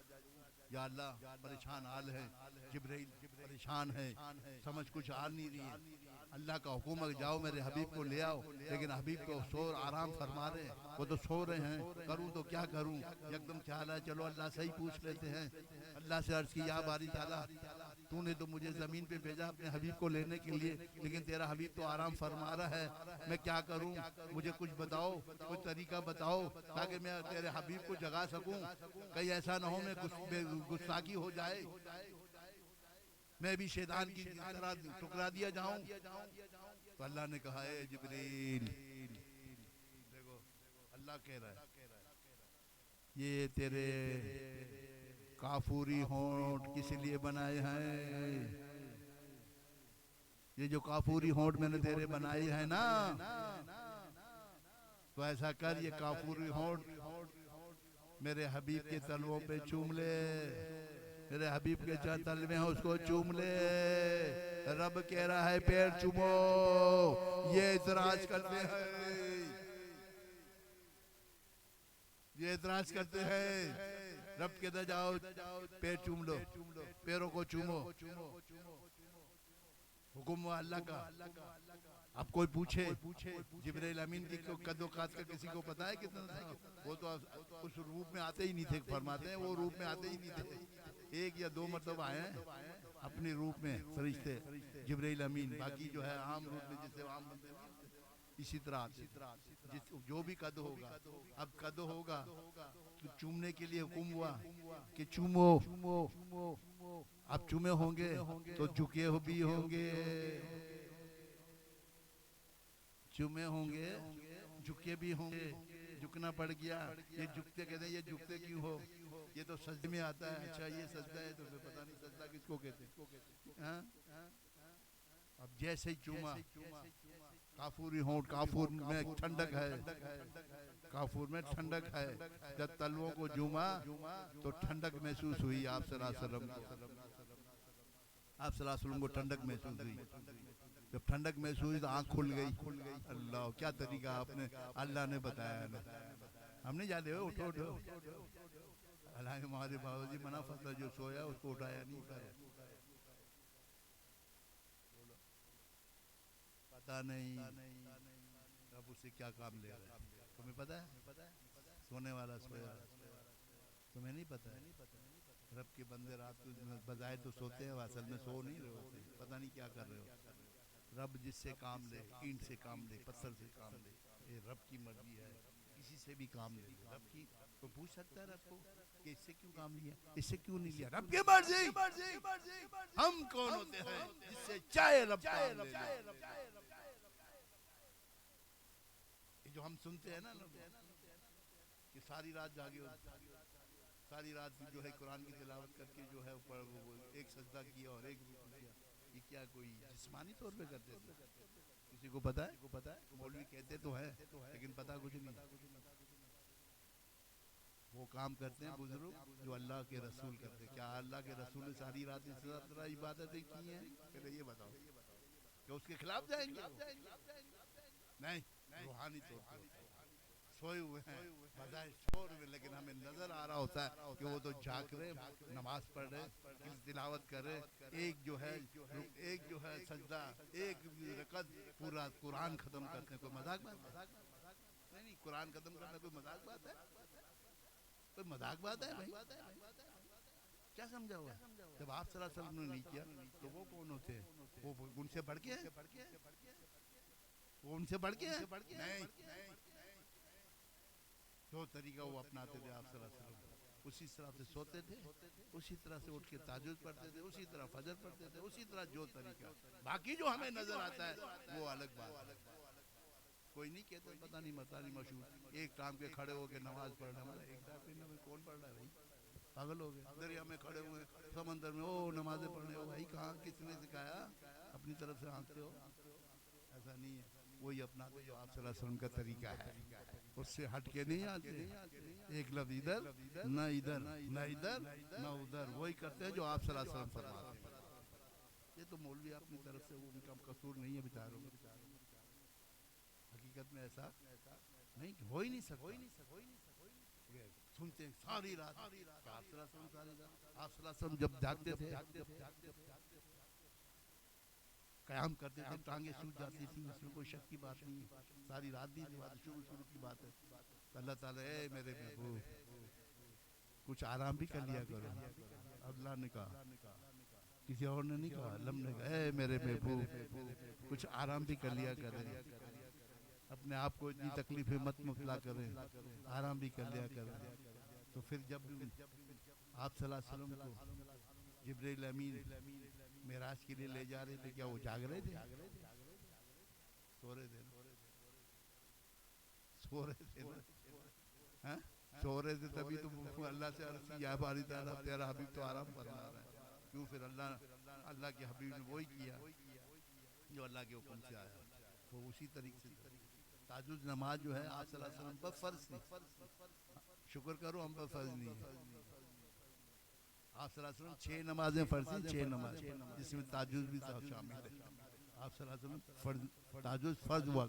या अल्लाह परेशान हाल है, जिब्रील परेशान है, समझ कुछ आ नहीं रही है। अल्लाह का हुक्म है जाओ मेरे हबीब को ले आओ, लेकिन हबीब को सो आराम फरमा रहे, वो तो सो रहे हैं, करूं तो क्या करूं। एकदम ख्याल है चलो अल्लाह से ही पूछ लेते हैं। अल्लाह से अर्ज की या बारी ताला तूने तो मुझे जमीन पे भेजा अपने हबीब को लेने के लिए, लेकिन तेरा हबीब तो आराम फरमा रहा है, मैं क्या करूं? मुझे कुछ बताओ, कुछ तरीका बताओ ताकि मैं तेरे हबीब को जगा सकूं। कहीं ऐसा ना हो मैं गुस्ताखी हो जाए, मैं भी शैतान की तरह ठुकरा दिया जाऊं। तो अल्लाह ने कहा है जिब्रील, देखो अल्लाह कह रहा है ये तेरे काफूरी होंठ किस लिए बनाए हैं? ये जो काफूरी होंठ मैंने तेरे बनाए हैं ना, तो ऐसा कर ये काफूरी होंठ मेरे हबीब के तलवों पे चूम ले, मेरे हबीब के जो तलवे हैं उसको चूम ले। रब कह रहा है पैर चूमो, ये इतराज करते हैं, ये इतराज करते हैं। रब कहता जाओ पैर चूम लो, पैरों को चूमो, हुक्म हुआ अल्लाह का। अब कोई पूछे जिब्राइल अमीन की कदो कात का किसी को पता है कितना था? वो तो उस रूप में आते ही नहीं थे, फरमाते हैं वो रूप में आते ही नहीं थे, एक या दो मतलब आए हैं अपने रूप में फरिश्ते जिब्राइल अमीन, बाकी जो है आम रूप में जिससे आम बनते हैं इसी तरह जो भी कद होगा। अब कद होगा तो चूमने के लिए हुक्म हुआ कि चूमो, अब चूमे होंगे तो झुके भी होंगे, चूमे होंगे झुके भी होंगे, झुकना पड़ गया। ये झुकते कहते हैं, ये झुकते क्यों हो? ये तो सजदे में आता है। अच्छा ये सजदा है तो फिर पता नहीं सजदा किसको कहते हैं। अब जैसे ही चूमा, काफूरी होंठ, काफूर में ठंडक है, काफूर में ठंडक है। जब तलवों को चूमा तो ठंडक महसूस हुई आप सल्लल्लाहु अलैहि वसल्लम को, आप सल्लल्लाहु अलैहि वसल्लम को ठंडक महसूस हुई। जब ठंडक महसूस हुई तो आँख खुल गई। अल्लाह क्या तरीका आपने, अल्लाह ने बताया ना, हम नहीं जाते हो उठो उठो। हालांकि हमारे बाबा जी मना फरता, जो सोया उसको उठाया नहीं पाया। पता नहीं अब उससे क्या काम ले रहा है, तुम्हें पता है? सोने वाला सोया, तुम्हें नहीं पता है? रब के बंदे रात को बजाय तो सोते हैं, असल में सो नहीं रहे होते, पता नहीं क्या कर रहे हो। रब जिससे काम ले, ईंट से काम ले, पत्थर से काम ले, ये रब की मर्जी है। किसी से भी काम ले रब की, तो पूछ सकता है रब को कि इससे क्यों काम लिया, इससे क्यों नहीं लिया? रब की मर्जी। हम कौन होते हैं जिससे चाहे रब काम ले ले। जो हम सुनते हैं ना कि सारी रात जागे हो, सारी रात जो है कुरान की तिलावत करके जो है ऊपर वो एक सजदा किया और एक रुकू किया, ये क्या कोई जिस्मानी तौर पे करते थे? किसी को पता है? मौलवी कहते तो है लेकिन पता कुछ नहीं। वो काम करते हैं बुजुर्ग जो अल्लाह के रसूल करते। क्या अल्लाह के रसूल ने सारी रात इस तरह इबादतें की हैं? पहले ये बताओ, क्या उसके खिलाफ जाएंगे? नहीं, रूहानी तौर पर सोए हुए हैं बजाय शोर में, लेकिन हमें नजर आ रहा होता है कि वो तो जाग रहे, नमाज पढ़ रहे, तिलावत कर रहे। एक जो है सजदा, एक रकत पूरा कुरान खत्म करते हैं। कोई मजाक बात है? नहीं, कुरान खत्म करना कोई मजाक बात है? कोई मजाक बात है भाई? क्या समझा हुआ? जब आप सल्लल्लाहु अलैहि वसल्लम ने नहीं किया तो वो कौन होते हैं? वो उनसे बढ़ के हैं? वो उनसे बढ़ के हैं? नहीं, जो तरीका वो अपनाते थे आप सल्लल्लाहु अलैहि वसल्लम, उसी तरह से सोते थे, उसी तरह से उठ के ताजुद पढ़ते थे, उसी तरह फजर पढ़ते थे, उसी तरह जो तरीका। बाकी जो हमें नजर आता है वो अलग बात है। कोई नहीं कहता पता नहीं मता नहीं मशहूर, एक टांग पे खड़े होके नमाज पढ़ना, मतलब एक टांग पे कौन पढ़ रहा है भाई? पागल हो गए। दरिया में खड़े हुए, समंदर में ओ नमाजें पढ़ने हो भाई, कहाँ किसने सिखाया? अपनी तरफ से आंकते हो, ऐसा नहीं है। वही अपना जो आप सल्लल्लाहु अलैहि वसल्लम का तरीका है, उससे हट के नहीं आते। एक लफ्ज इधर न इधर, न इधर न उधर, वही करते हैं जो आप सल्लल्लाहु अलैहि वसल्लम फरमाते हैं। ये तो मौलवी अपनी तरफ से, वो उनका कसूर नहीं है बेचारों में। हकीकत में ऐसा नहीं, हो ही नहीं सकता। सुनते हैं सारी रात, आप सल्लल्लाहु अलैहि वसल्लम सारी रात, आप सल्लल्लाहु अलैहि वसल्लम जब जागते थे कयाम करते थे, टांगे सूज जाती थी, उसमें कोई शक की बात नहीं है। सारी रात भी शुरू की बात है। अल्लाह ताला ए मेरे महबूब कुछ आराम भी कर लिया करो। अल्लाह ने कहा किसी और ने नहीं कहा, अल्लाह ने कहा ए मेरे महबूब कुछ आराम भी कर लिया करें, अपने आप को इतनी तकलीफें मत मुबतला करें, आराम भी कर लिया करें। तो फिर जब आप सल्लल्लाहु अलैहि वसल्लम को जिब्रील अमीन मेराज के लिए ले जा रहे थे, क्या वो जाग रहे थे? सो रहे थे, सो रहे थे ना, हाँ? सो रहे थे तभी तो अल्लाह से अर्ज़ की या बारी ताला तेरा हबीब तो आराम फरमा रहा है। क्यों? फिर अल्लाह के हबीब ने वही किया जो अल्लाह के हुक्म से आया। वो उसी तरीके से ताजुद नमाज जो है आप सल्लल्लाहु अलैहि वसल्लम पर फर्ज थी, शुक्र करो हम पर फर्ज नहीं है। आप सल्लल्लाहु अलैहि वसल्लम 6 नमाजें फर्ज थी, 6 नमाज जिसमें ताजुद भी शामिल है। आप सल्लल्लाहु अलैहि वसल्लम ताजुद फर्ज हुआ,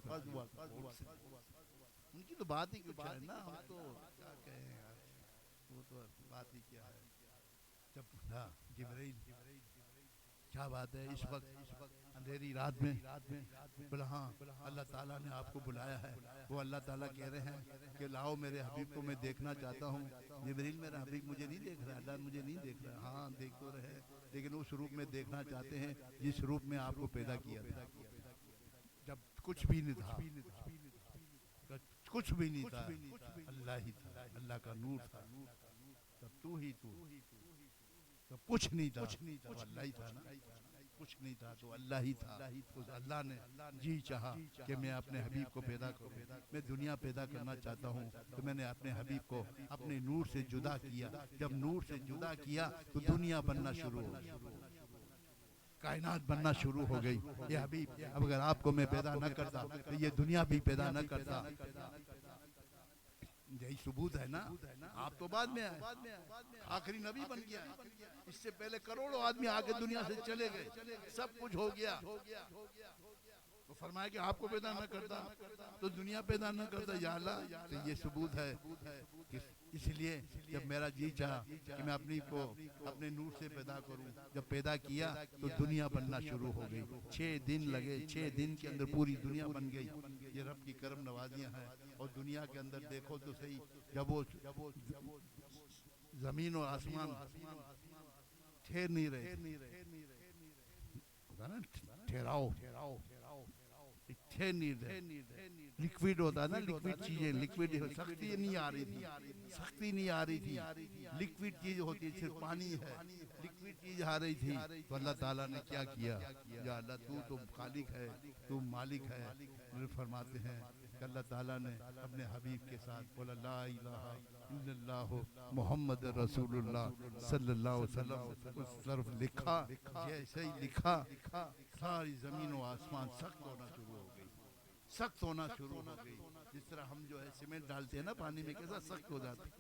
उनकी तो बात ही कुछ है ना, हम तो क्या कहें यार, वो तो बात ही क्या है। जब हाँ जिब्रील क्या बात है, इस वक्त अंधेरी रात में बोला हाँ अल्लाह ताला ने आपको बुलाया है। वो अल्लाह ताला कह रहे हैं कि लाओ मेरे हबीब को मैं देखना चाहता हूँ। जिब्रील मेरा हबीब मुझे नहीं देख रहा, अल्लाह मुझे नहीं देख रहा। हाँ देख तो रहे, लेकिन उस रूप में देखना चाहते हैं जिस रूप में आपको पैदा किया था, जब कुछ भी नहीं था, कुछ भी नहीं था, अल्लाह ही था, अल्लाह का नूर था, तब तू ही तू, तो कुछ नहीं था तो अल्लाह ही था ना, कुछ नहीं था तो अल्लाह ही था। उस अल्लाह ने जी चाहा कि मैं अपने हबीब को पैदा करूं, मैं दुनिया पैदा करना चाहता हूं, तो मैंने अपने हबीब को अपने नूर से जुदा किया। जब नूर से जुदा किया तो दुनिया बनना शुरू हो गई, कायनात बनना शुरू हो गई। ये हबीब अब अगर आपको मैं पैदा न करता तो ये दुनिया भी पैदा न करता। यही सबूत है ना, आप तो बाद में आए, आखिरी नबी बन गया। इससे पहले करोड़ों आदमी आके दुनिया से चले गए, सब कुछ हो गया। तो फरमाया कि आपको पैदा न करता तो दुनिया पैदा न करता, या अल्लाह। तो ये सबूत है कि इसलिए जब मेरा जी चाहा कि मैं अपनी को अपने नूर से पैदा करूं, जब पैदा किया तो दुनिया बनना शुरू हो गई। 6 दिन लगे, 6 दिन के अंदर पूरी दुनिया बन गई। ये रब की करम नवाजियां हैं। और दुनिया के अंदर देखो तो सही, जब वो जमीन और आसमान ठहर नहीं रहे, ठहराओ ठहर नहीं रहे, लिक्विड होता है ना, लिक्विड चीजें, लिक्विड सख्ती नहीं आ रही थी, सख्ती नहीं आ रही थी, लिक्विड चीज होती है, सिर्फ पानी है, लिक्विड चीज आ रही थी। तो अल्लाह ताला ने क्या किया, या अल्लाह तू तो खालिक है, तू मालिक है। फरमाते हैं कि अल्लाह ताला ने अपने हबीब के साथ बोला ला इलाहा इल्लल्लाह मुहम्मद रसूलुल्लाह सल्लल्लाहु अलैहि वसल्लम, उस तरफ लिखा, जैसे ही लिखा सारी जमीन और आसमान सख्त होना शुरू हो गई, सख्त होना शुरू हो गई। जिस तरह हम जो है सीमेंट डालते हैं ना पानी में, कैसा सख्त हो जाता है,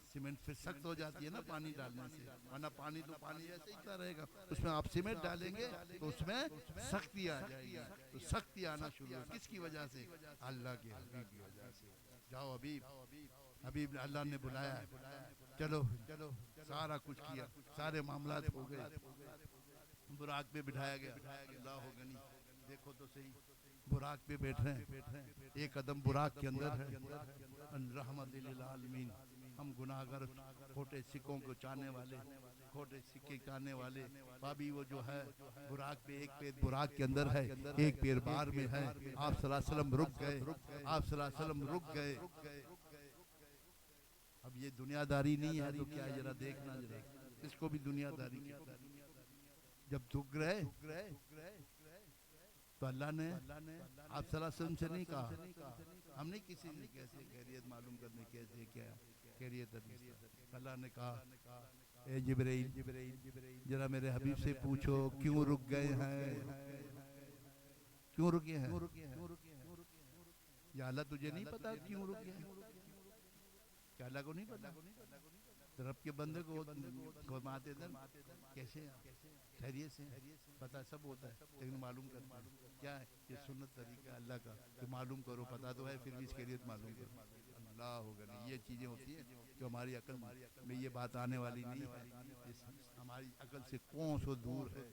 सीमेंट फिर सख्त हो जाती है ना पानी डालने से, वरना पानी तो पानी ऐसे ही रहेगा। उसमें आप सीमेंट डालेंगे तो उसमें सख्ती आ जाएगी। तो सख्ती आना शुरू हो, किसकी वजह से? अल्लाह के हबीब की वजह से। जाओ हबीब, हबीब अल्लाह ने बुलाया, चलो चलो, सारा कुछ किया, सारे मामलात हो गए, बुराक पे बिठाया गया। अल्लाह हो गनी, देखो तो सही, बुराक पे बैठ रहे हैं, एक कदम बुराक के अंदर है, रहमत लिल आलमीन। हम गुनाहगार, खोटे सिक्कों को चाहने वाले, खोटे सिक्के चाहने वाले, भाभी वो जो है बुराक पे, एक पैर बुराक के अंदर है, एक पैर बाहर में है। आप सल्लल्लाहु अलैहि वसल्लम रुक गए, आप सल्लल्लाहु अलैहि वसल्लम रुक गए। अब ये दुनियादारी नहीं है तो क्या है, जरा देखना, जरा इसको भी दुनियादारी कहता है। जब झुक रहे तो अल्लाह ने आप सल्लल्लाहु अलैहि वसल्लम से नहीं कहा, हम नहीं किसी ने कैसे खैरियत मालूम करने, कैसे क्या खैरियत। अल्लाह ने कहा ए जिब्रील, जरा मेरे हबीब से पूछो क्यों रुक गए हैं, क्यों रुके हैं? या अल्लाह तुझे नहीं पता क्यों रुके हैं? क्या अल्लाह को नहीं पता? रब के बंदे को घुमाते थे कैसे, खैरियत से पता सब होता है, लेकिन मालूम कर क्या है, ये सुन्नत तरीका अल्लाह का कि मालूम करो, पता तो है फिर भी खैरियत मालूम करो। अल्लाह होगा नहीं, ये चीज़ें होती हैं जो हमारी अकल में ये बात आने वाली नहीं है, हमारी अकल से कौन सो दूर है।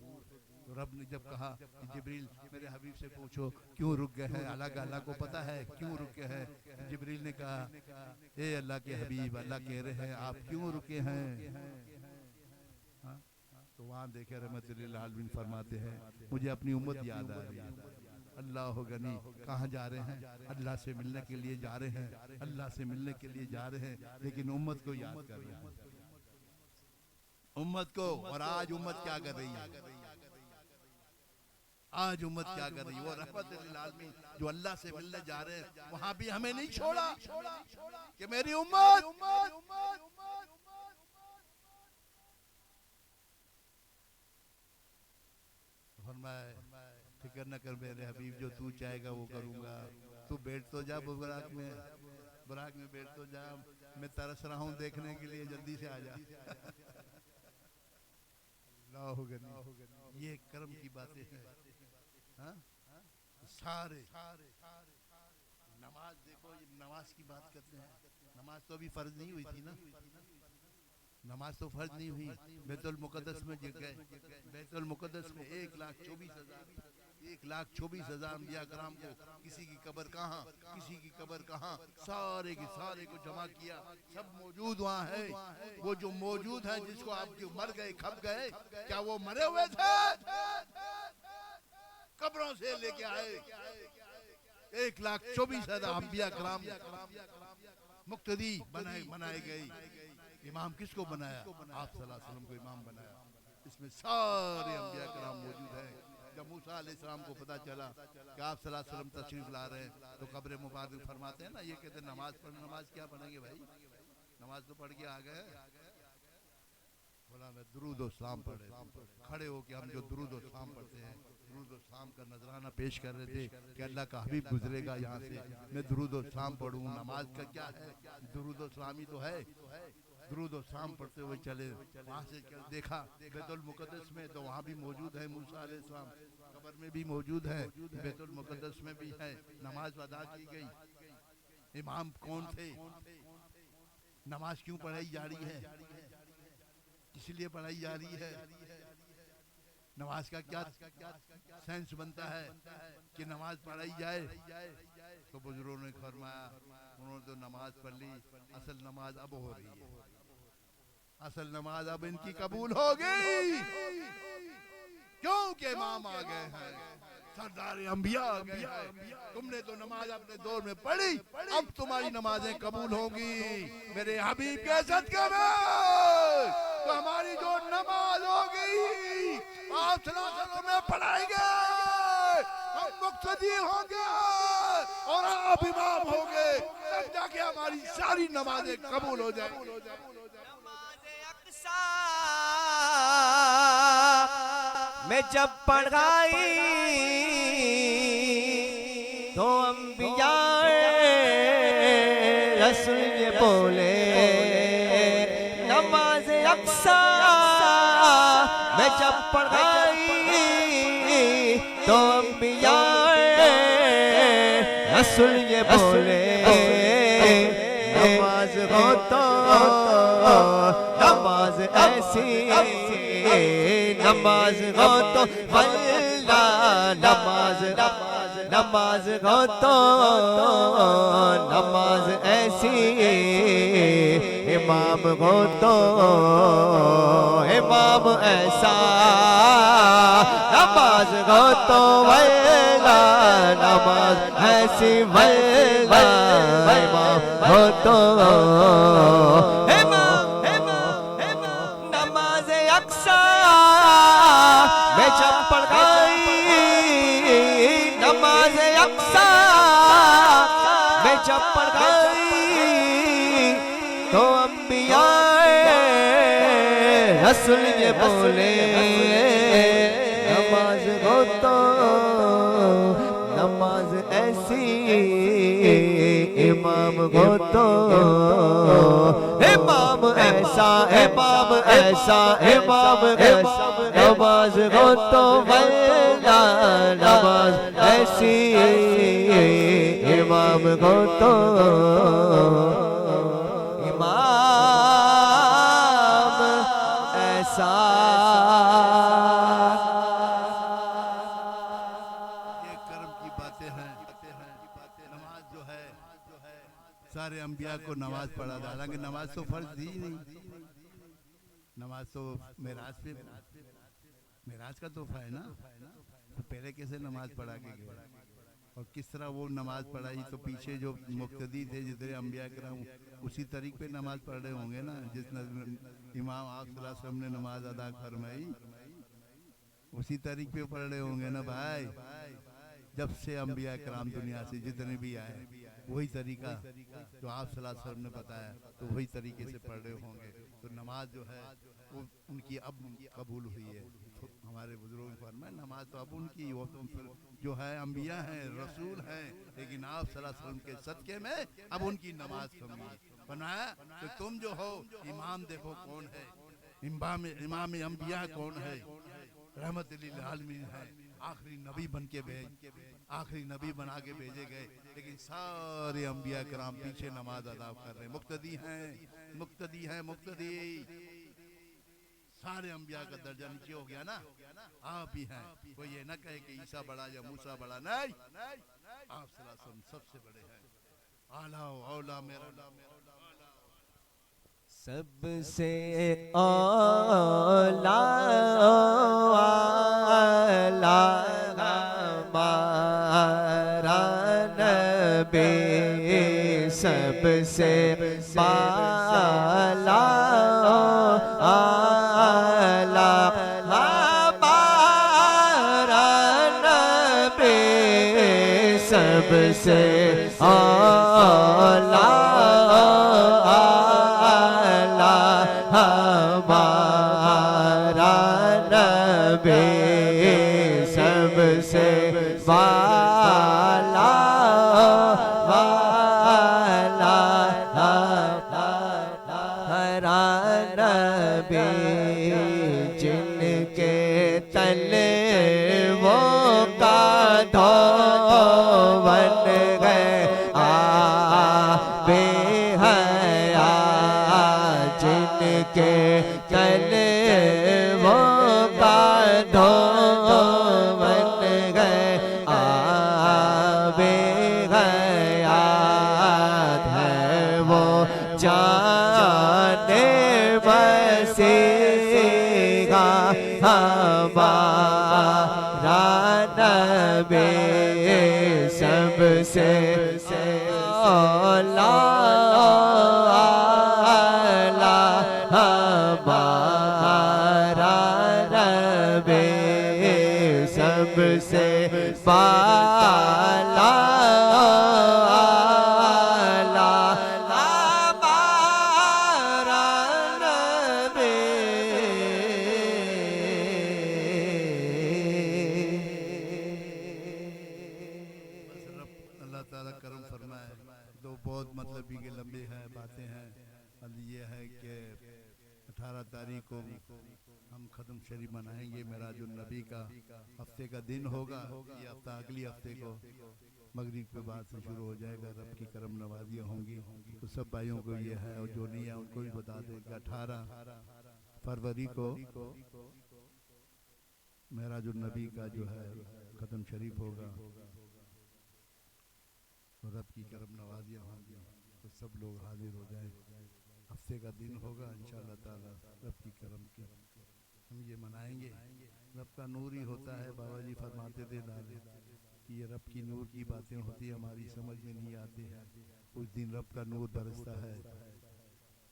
तो रब ने जब कहा कि जिब्रील मेरे हबीब से पूछो क्यों रुक गए हैं, अल्लाह को पता है क्यों रुके हैं। जिब्रील ने कहा ए अल्लाह के हबीब, अल्लाह कह रहे हैं आप क्यों रुके हैं। हाँ? तो तो वहाँ देखे रहमतुल्लिल आलमीन फरमाते हैं मुझे अपनी उम्मत याद आ रही है। अल्लाह गनी कहाँ जा रहे हैं? अल्लाह से मिलने के लिए जा रहे हैं, अल्लाह से मिलने के लिए जा रहे हैं, लेकिन उम्मत को याद कर रहे हैं, उम्मत को। और आज उम्मत क्या कर रही है? आज उम्मत क्या कर रही है? वो रहमतुल्लिल आलमीन जो अल्लाह से मिलने जा रहे हैं, वहां भी हमें नहीं छोड़ा कि मेरी उम्मत फिक्र न कर मेरे हबीब, जो तू चाहेगा वो करूंगा। तू बैठ तो जा बुराक में बैठ तो जा, मैं तरस रहा हूँ देखने के लिए, जल्दी से आ जा। ये कर्म की बातें हैं। हाँ? सारे नमाज देखो, ये नमाज की बात करते हैं। नमाज तो अभी फर्ज नहीं हुई थी ना, नमाज तो फर्ज नहीं हुई। बैतुल मुकद्दस में गए, बैतुल मुकद्दस में 1,24,000 अंबिया कराम को, किसी की कब्र कहाँ, किसी की कब्र कहाँ, सारे के सारे को जमा किया, सब मौजूद वहाँ है। वो जो मौजूद है, जिसको आप जो मर गए खप गए, क्या वो मरे हुए थे? कब्रों से लेके आए 1,24,000 अंबिया कराम मुक्तदी बनाए गए। इमाम किसको बनाया? आप सल्लल्लाहु अलैहि वसल्लम को इमाम बनाया। इसमें सारे अंबिया कराम मौजूद हैं। जब मूसा अलैहिस्सलाम को पता चला कि आप सल्लल्लाहु अलैहि वसल्लम तशरीफ ला रहे हैं, तो कब्र मुबारक फरमाते हैं ना, ये कहते हैं नमाज पढ़, नमाज क्या पढ़ेंगे भाई, नमाज तो पढ़ के आ गए। बोला मैं दुरूद और सलाम पढ़े, खड़े हो के हम जो दुरूद और सलाम पढ़ते हैं, दुरूद और सलाम का नजराना पेश कर रहे थे कि अल्लाह का हबीब गुजरेगा यहाँ से, मैं दुरूद और सलाम पढ़ूँ। नमाज का क्या है? दुरूद और सलाम ही तो है। दुरूद और सलाम पढ़ते हुए चले, वहाँ से देखा बैतुल मुकद्दस में, तो वहाँ भी मौजूद है मूसा अलैहिस्सलाम, कब्र में भी मौजूद है, बैतुल मुकद्दस में भी है। नमाज अदा की गई। इमाम कौन थे? नमाज क्यों पढ़ाई जा रही है? इसलिए पढ़ाई जा रही है। नमाज का क्या सेंस बनता है कि नमाज पढ़ाई जाए? तो बुजुर्गों ने फरमाया, उन्होंने तो नमाज पढ़ ली, असल नमाज अब हो रही है, असल नमाज अब इनकी कबूल होगी, क्योंकि इमाम आ गए हैं, सरदार अंबिया आ गए हैं। तुमने तो नमाज अपने दौर में पढ़ी, अब तुम्हारी नमाजें कबूल होंगी मेरे हबीब के सदके में। तो हमारी जो नमाज होगी आप सल्लल्लाहु अलैहि वसल्लम में पढ़ाएंगे, हम मुक्तदी होंगे और आप इमाम होंगे, तब जाके हमारी सारी नमाजें कबूल हो जाएंगी। मैं जब पढ़ाई तो अंबिया रसूल ये बोले, नमाज अक्सा मैं जब पढ़ाई तो अंबिया रसूल ये बोले, नमाज हो तो नमाज ऐसी, नमाज हो तो वल्ला, नमाज नमाज हो तो नमाज ऐसी, इमाम हो तो इमाम ऐसा, नमाज हो तो वल्ला, नमाज ऐसी वल्ला, इमाम हो तो नमाज अक्सा मैं जब पढ़ाई, नमाज अक्सा मैं जब पढ़ाई तो अंबिया रसूल ये बोले, नमाज हो तो नमाज ऐसी, इमाम हो तो इमाम ऐसा, इमाम ऐसा, इमाम ऐसा, नमाज हो तो वल्ला, नमाज ऐसी, इमाम हो तो इमाम ऐसा। ये कर्म की बातें हैं। नमाज जो है सारे अंबिया को नमाज पढ़ा था, हालांकि नमाज तो फर्ज थी नहीं, नमाज तो मेराज पे, मेराज का तोहफा है ना। तो पहले कैसे नमाज पढ़ा के गए और किस तरह वो नमाज पढ़ाई, तो पीछे जो मुक्तदी थे जितने अम्बिया कराम उसी तरीके पे नमाज पढ़ रहे होंगे ना। जिस इमाम आप सल्लल्लाहु अलैहि वसल्लम ने नमाज अदा फरमाई उसी तरीके पे पढ़ रहे होंगे ना भाई। जब से अम्बिया कराम दुनिया से जितने भी आए वही तरीका जो आप सल्लल्लाहु अलैहि वसल्लम ने बताया, तो वही तरीके से पढ़ रहे होंगे। तो नमाज जो है वो उनकी अब कबूल हुई है। तो हमारे बुजुर्गों ने फरमाया नमाज तो अब उनकी, वो तो फिर जो है अम्बिया हैं रसूल हैं, लेकिन आप सल्लल्लाहु अलैहि वसल्लम के सदके में अब उनकी नमाज कबूल फरमाया। तो तुम जो हो इमाम देखो कौन है, इमाम अम्बिया कौन है, रहमत लिल आलमीन है, आखिरी नबी बन के आखिरी नबी बना के भेजे गए, लेकिन सारे अम्बिया कराम पीछे नमाज अदा कर रहे हैं। मुक्तदी हैं, मुक्तदी हैं, मुक्तदी। सारे अम्बिया का दर्जा नीचे हो गया ना, आप भी हैं। कोई ये ना कहे कि ईसा बड़ा या मूसा बड़ा, नहीं, आप सल्लल्लाहु अलैहि वसल्लम सबसे बड़े हैं। आला औला मेरा सबसे औला हमारा नबी, सबसे बाला आला हमारा नबी, सबसे औला हमारा नबी, सबसे वाला वाला हमारा नबी, जिनके तले वो का धोवन गए बेहया, जिनके तले वो का धोवन गए बेहया है, वो जाने बसेगा हमारा नबी, सबसे औला हमारा नबी, सबसे बाला हमारा नबी। अल्लाह ताला करम फरमाए। तो बहुत मतलबी के लंबे हैं बातें हैं। ये है कि 18 तारीख को हम खत्म शरीफ मनाएंगे। मेराजुन नबी का हफ्ते का दिन होगा। ये हफ्ता अगली हफ्ते को मगरिब के बाद से शुरू हो जाएगा। रब की करम नवाजियाँ होंगी। तो सब भाइयों को ये है और जो नहीं है उनको भी बता दें कि 18 फरवरी को मेराजुन नबी का जो है खत्म शरीफ होगा। तो रब की करम नवाजियाँ होंगी तो सब लोग हाजिर हो जाएं। हफ्ते का दिन होगा इंशाअल्लाह ताला। रब की करम के हम ये मनाएंगे। रब का नूर ही होता है। बाबा जी फरमाते थे दादे कि ये रब की नूर की बातें होती हमारी समझ में नहीं आती है। उस दिन रब का नूर बरसता है,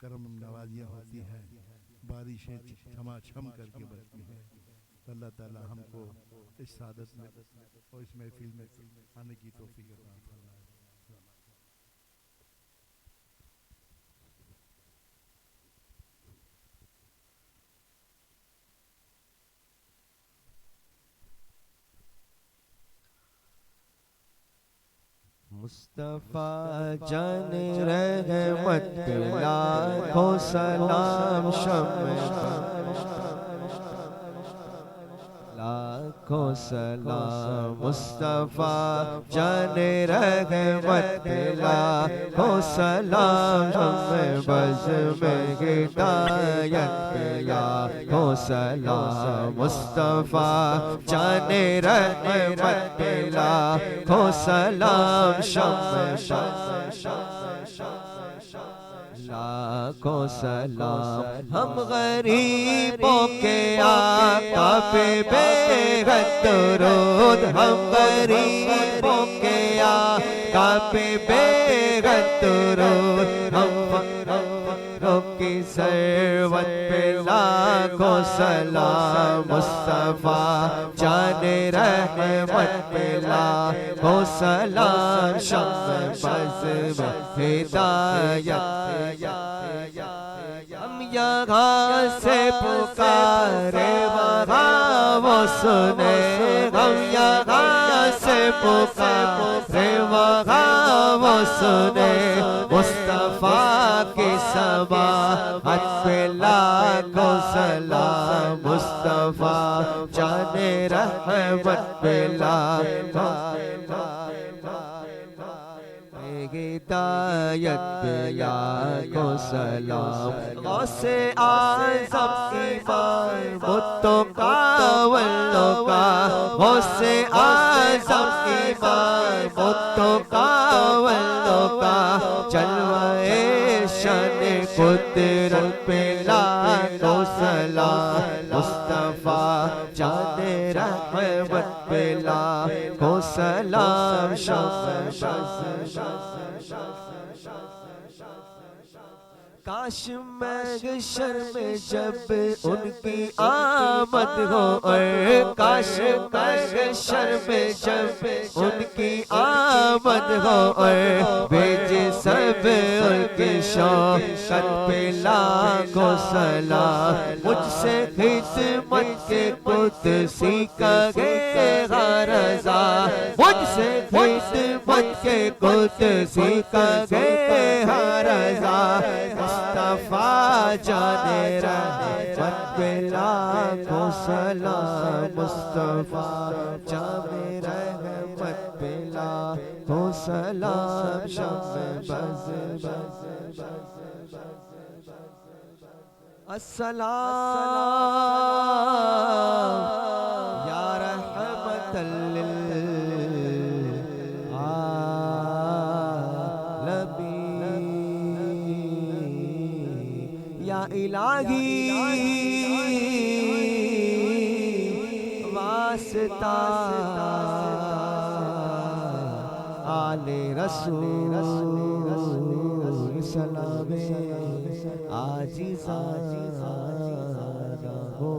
करम नवाजियाँ होती हैं, बारिशें छमाछम करके बरसती हैं। तो अल्लाह ताला हमको इस सादत में और इस महफिल में आने की तौफीक अता फरमाए। मुस्तफा जान रहमत लाखों सलाम शम्मे लाखों सलाम। मुस्तफा जान रहमत लाखों सलाम शम्मे बज़ में हिदायत लाखों सलाम। मुस्तफा जान रहमत लाखों सलाम शम्मे लाखों सलाम। हम गरीबों के आका पे बेहद दुरूद, हम गरीबों के आका पे बेहद दुरूद। हम की सरवत पे लाखों सलाम। मुस्तफा जाने रहमत पे लाखों सलाम। शम्स बज़्म हिदायत हम यहाँ से पुकारे वहाँ वो सुने। हम यहाँ से पुकारे वहाँ वो सुने। मुस्तफा की समाअत पे लाखों सलाम। मुस्तफा जाने रहमत पे लाखों हिदायत पे लाखों सलाम। गौसे आज़म इमाम मुत्तो का वल्लो का। गौसे आज़म इमाम मुत्तो का वल्लो का। जलवाए शान कुदरत पे लाखों सलाम। मुस्तफा जाने रहमत पे लाखों सलाम। काश महशर में जब उनकी आमद हो, और काश महशर में जब उनकी आमद हो, और भेजे सब उनकी शौकत पे लाखों सलाम। मुझसे खिदमत के कुदसी का रज़ा, मुझसे खिदमत के कुदसी का रज़ा। मुस्तफा जाने रहमत पे लाखों सलाम। मुस्तफा जाने रहमत पे लाखों सलाम। शम्स बज़्म अस्सलाम या रहमतल लिल या इलाही वास्ता आले रसूल सलामे आजीज़ाना हो।